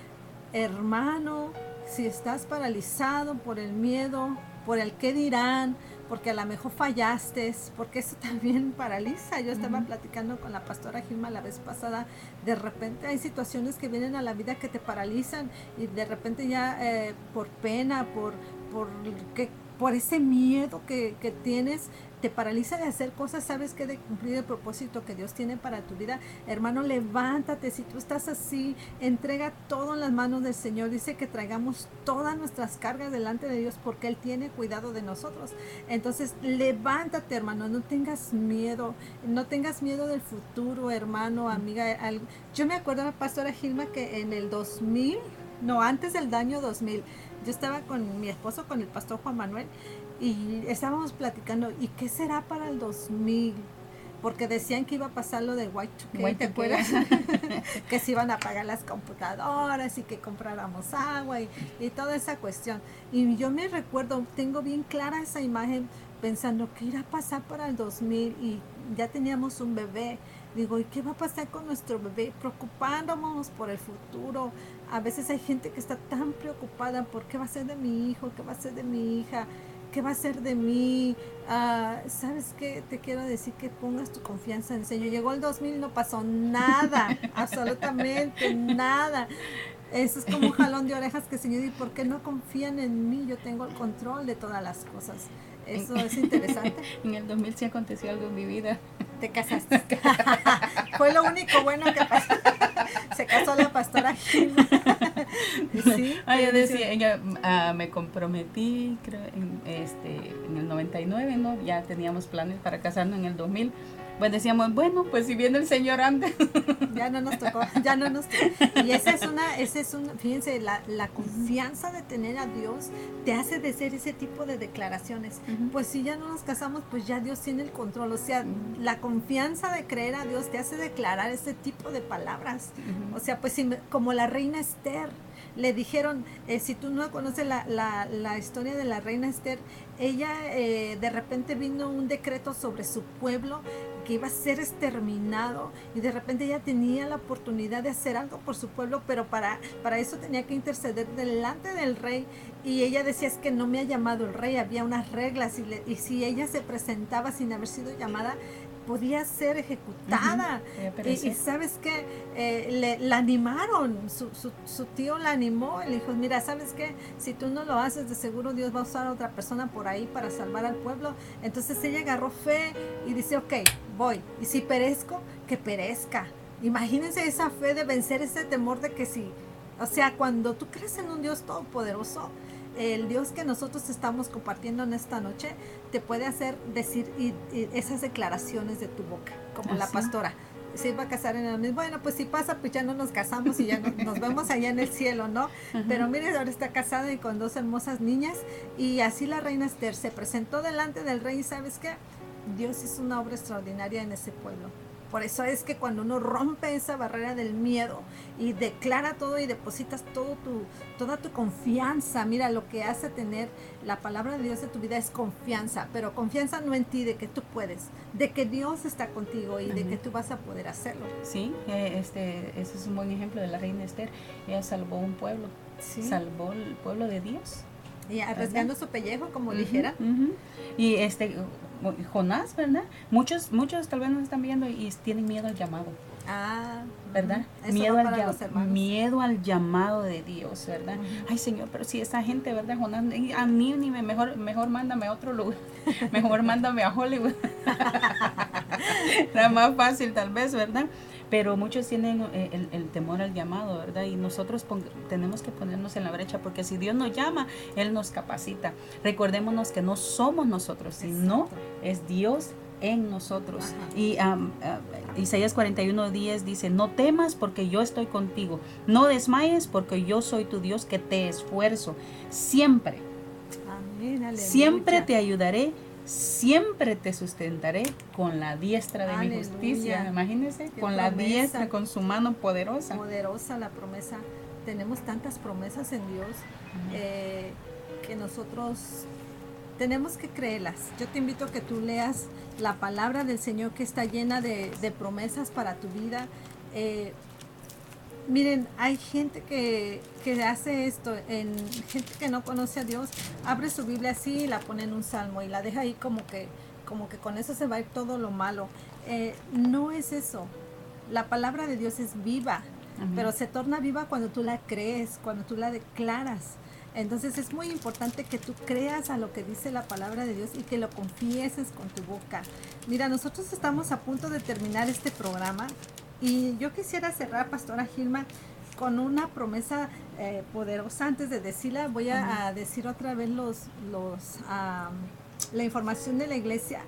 hermano, si estás paralizado por el miedo, por el qué dirán, porque a lo mejor fallaste, porque eso también paraliza. Yo estaba platicando con la pastora Gilma la vez pasada, de repente hay situaciones que vienen a la vida que te paralizan y de repente ya por pena, por ese miedo que tienes, te paraliza de hacer cosas, sabes que de cumplir el propósito que Dios tiene para tu vida. Hermano, levántate, si tú estás así, entrega todo en las manos del Señor. Dice que traigamos todas nuestras cargas delante de Dios porque Él tiene cuidado de nosotros. Entonces, levántate, hermano, no tengas miedo del futuro, hermano, amiga. Yo me acuerdo de la pastora Gilma que en el 2000, antes del año 2000, yo estaba con mi esposo, con el pastor Juan Manuel, y estábamos platicando, ¿y qué será para el 2000? Porque decían que iba a pasar lo de Y2K, ¿te acuerdas? Que se iban a apagar las computadoras y que compráramos agua y toda esa cuestión. Y yo me recuerdo, tengo bien clara esa imagen, pensando, ¿qué irá a pasar para el 2000? Y ya teníamos un bebé. Digo, ¿y qué va a pasar con nuestro bebé? Preocupándonos por el futuro. A veces hay gente que está tan preocupada por qué va a ser de mi hijo, qué va a ser de mi hija, qué va a ser de mí. ¿Sabes qué? Te quiero decir que pongas tu confianza en el Señor. Llegó el 2000 y no pasó nada, absolutamente nada. Eso es como un jalón de orejas que el Señor dice, ¿por qué no confían en mí? Yo tengo el control de todas las cosas. Eso es interesante. En el 2000 sí aconteció algo en mi vida. Te casaste. Fue lo único bueno que pasó. Se casó la pastora Gilma. Sí. Yo decía, me comprometí, creo, en el 99, ¿no? Ya teníamos planes para casarnos en el 2000. Pues decíamos, bueno, pues si viene el Señor antes. Ya no nos tocó. Y esa es una, fíjense, la confianza de tener a Dios te hace de ser ese tipo de declaraciones. Pues si ya no nos casamos, pues ya Dios tiene el control. O sea, la confianza de creer a Dios te hace declarar ese tipo de palabras. O sea, pues como la reina Esther. Le dijeron, si tú no conoces la historia de la reina Esther, ella de repente vino un decreto sobre su pueblo que iba a ser exterminado, y de repente ella tenía la oportunidad de hacer algo por su pueblo, pero para eso tenía que interceder delante del rey, y ella decía, es que no me ha llamado el rey, había unas reglas, y si ella se presentaba sin haber sido llamada, podía ser ejecutada. Y sabes que la animaron, su tío la animó, le dijo, mira, sabes que si tú no lo haces, de seguro Dios va a usar a otra persona por ahí para salvar al pueblo. Entonces ella agarró fe y dice, ok, voy, y si perezco, que perezca. Imagínense esa fe de vencer ese temor de que sí. O sea, cuando tú crees en un Dios todopoderoso, el Dios que nosotros estamos compartiendo en esta noche te puede hacer decir esas declaraciones de tu boca, como la pastora. se iba a casar en el mismo. Bueno, pues si pasa, pues ya no nos casamos y ya nos vemos allá en el cielo, ¿no? Pero mire, ahora está casada y con 2 hermosas niñas. Y así la reina Esther se presentó delante del rey y ¿sabes qué? Dios hizo una obra extraordinaria en ese pueblo. Por eso es que cuando uno rompe esa barrera del miedo y declara todo y depositas toda tu confianza, mira, lo que hace tener la palabra de Dios en tu vida es confianza, pero confianza no en ti, de que tú puedes, de que Dios está contigo y de que tú vas a poder hacerlo. Sí, ese es un buen ejemplo de la reina Esther. Ella salvó un pueblo, salvó el pueblo de Dios. Y arriesgando su pellejo, como dijera. Y Jonás, ¿verdad? Muchos tal vez nos están viendo y tienen miedo al llamado. ¿Verdad? Miedo al llamado de Dios, ¿verdad? Ay, Señor, pero si esa gente, ¿verdad? Jonás, a mí ni mejor mándame a otro lugar. Mejor mándame a Hollywood. Era más fácil tal vez, ¿verdad? Pero muchos tienen el temor al llamado, ¿verdad? Y nosotros tenemos que ponernos en la brecha, porque si Dios nos llama, Él nos capacita. Recordémonos que no somos nosotros, sino es Dios en nosotros. Y Isaías 41:10 dice, no temas porque yo estoy contigo, no desmayes porque yo soy tu Dios que te esfuerzo. Siempre, siempre te ayudaré, siempre te sustentaré con la diestra de mi justicia. Imagínense, con la diestra, con su mano poderosa. Poderosa la promesa. Tenemos tantas promesas en Dios que nosotros tenemos que creerlas. Yo te invito a que tú leas la palabra del Señor, que está llena de promesas para tu vida. Miren, hay gente que hace esto, gente que no conoce a Dios, abre su Biblia así y la pone en un salmo y la deja ahí como que con eso se va a ir todo lo malo. No es eso. La palabra de Dios es viva, pero se torna viva cuando tú la crees, cuando tú la declaras. Entonces es muy importante que tú creas a lo que dice la palabra de Dios y que lo confieses con tu boca. Mira, nosotros estamos a punto de terminar este programa y yo quisiera cerrar, Pastora Gilma, con una promesa poderosa. Antes de decirla, voy a decir otra vez la información de la iglesia.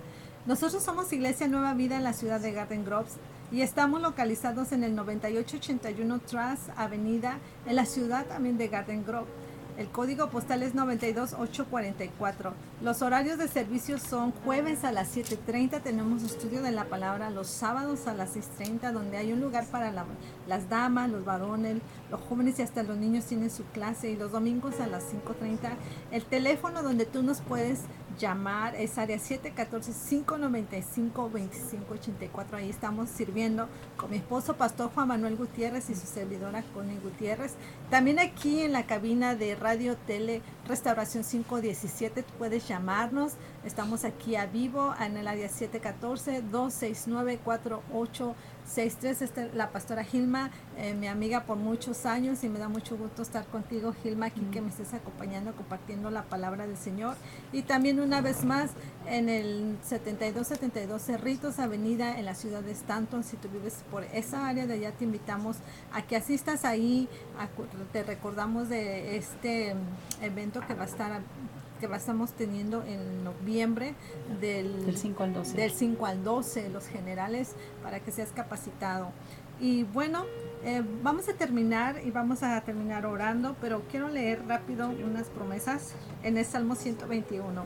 Nosotros somos Iglesia Nueva Vida en la ciudad de Garden Grove y estamos localizados en el 9881 Trust Avenida, en la ciudad también de Garden Grove. El código postal es 92844. Los horarios de servicio son jueves a las 7:30. Tenemos estudio de la palabra los sábados a las 6:30, donde hay un lugar para las damas, los varones, los jóvenes y hasta los niños tienen su clase. Y los domingos a las 5:30. El teléfono donde tú nos puedes llamar es área 714-595-2584. Ahí estamos sirviendo con mi esposo, Pastor Juan Manuel Gutiérrez, y su servidora, Connie Gutiérrez. También aquí en la cabina de Radio Tele Restauración 517 tú puedes llamarnos. Estamos aquí a vivo en el área 714-269-4863. Esta es la Pastora Gilma, mi amiga por muchos años, y me da mucho gusto estar contigo, Gilma, aquí que me estés acompañando, compartiendo la palabra del Señor. Y también una vez más en el 7272 Cerritos Avenida en la ciudad de Stanton. Si tú vives por esa área de allá, te invitamos a que asistas ahí. Te recordamos de este evento que estamos teniendo en noviembre del 5 al 12. Del 5 al 12, los generales, para que seas capacitado. Y bueno, vamos a terminar orando, pero quiero leer rápido unas promesas en el Salmo 121.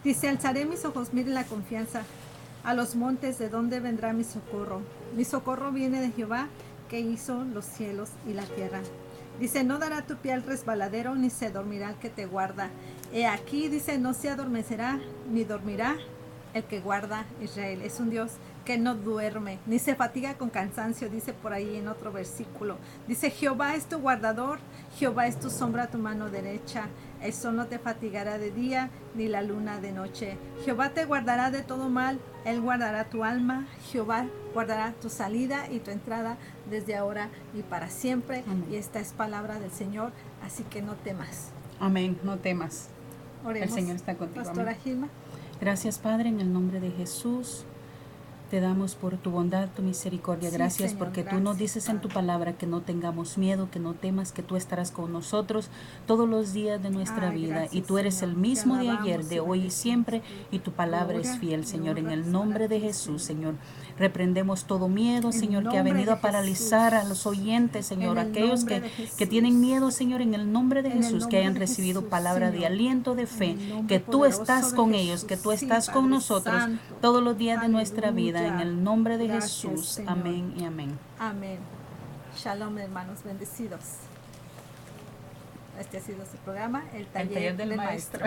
Dice, alzaré mis ojos, mire la confianza, a los montes, ¿de dónde vendrá mi socorro? Mi socorro viene de Jehová, que hizo los cielos y la tierra. Dice, no dará tu pie al resbaladero, ni se dormirá el que te guarda. Aquí dice, no se adormecerá, ni dormirá el que guarda Israel. Es un Dios que no duerme, ni se fatiga con cansancio, dice por ahí en otro versículo. Dice, Jehová es tu guardador, Jehová es tu sombra a tu mano derecha. El sol no te fatigará de día, ni la luna de noche. Jehová te guardará de todo mal, Él guardará tu alma. Jehová guardará tu salida y tu entrada desde ahora y para siempre. Amén. Y esta es palabra del Señor, así que no temas. Amén, no temas. Oremos. El Señor está contigo. Pastora Gilma. Gracias, Padre, en el nombre de Jesús. Te damos por tu bondad, tu misericordia. Sí, gracias, Señor, porque gracias, tú nos dices en tu palabra que no tengamos miedo, que no temas, que tú estarás con nosotros todos los días de nuestra vida. Gracias, y tú eres Señor. el mismo de Alabamos ayer, de hoy y siempre, y tu palabra es fiel, Señor. En el nombre de Jesús, Señor, Reprendemos todo miedo, En Señor, que ha nombre venido de a paralizar Jesús. a los oyentes, Señor, En el aquellos nombre que, de Jesús. que tienen miedo, Señor, en el nombre de En el Jesús, que nombre hayan de recibido Jesús, palabra de Señor. aliento, de En fe, el nombre que tú poderoso estás de con Jesús. ellos, que tú Sí, estás con Padre nosotros Santo. todos los días de nuestra vida, en Aleluya. el nombre de Gracias, Jesús. Señor. Amén y amén. Amén. Shalom, hermanos, bendecidos. Este ha sido su programa, El Taller, del del Maestro.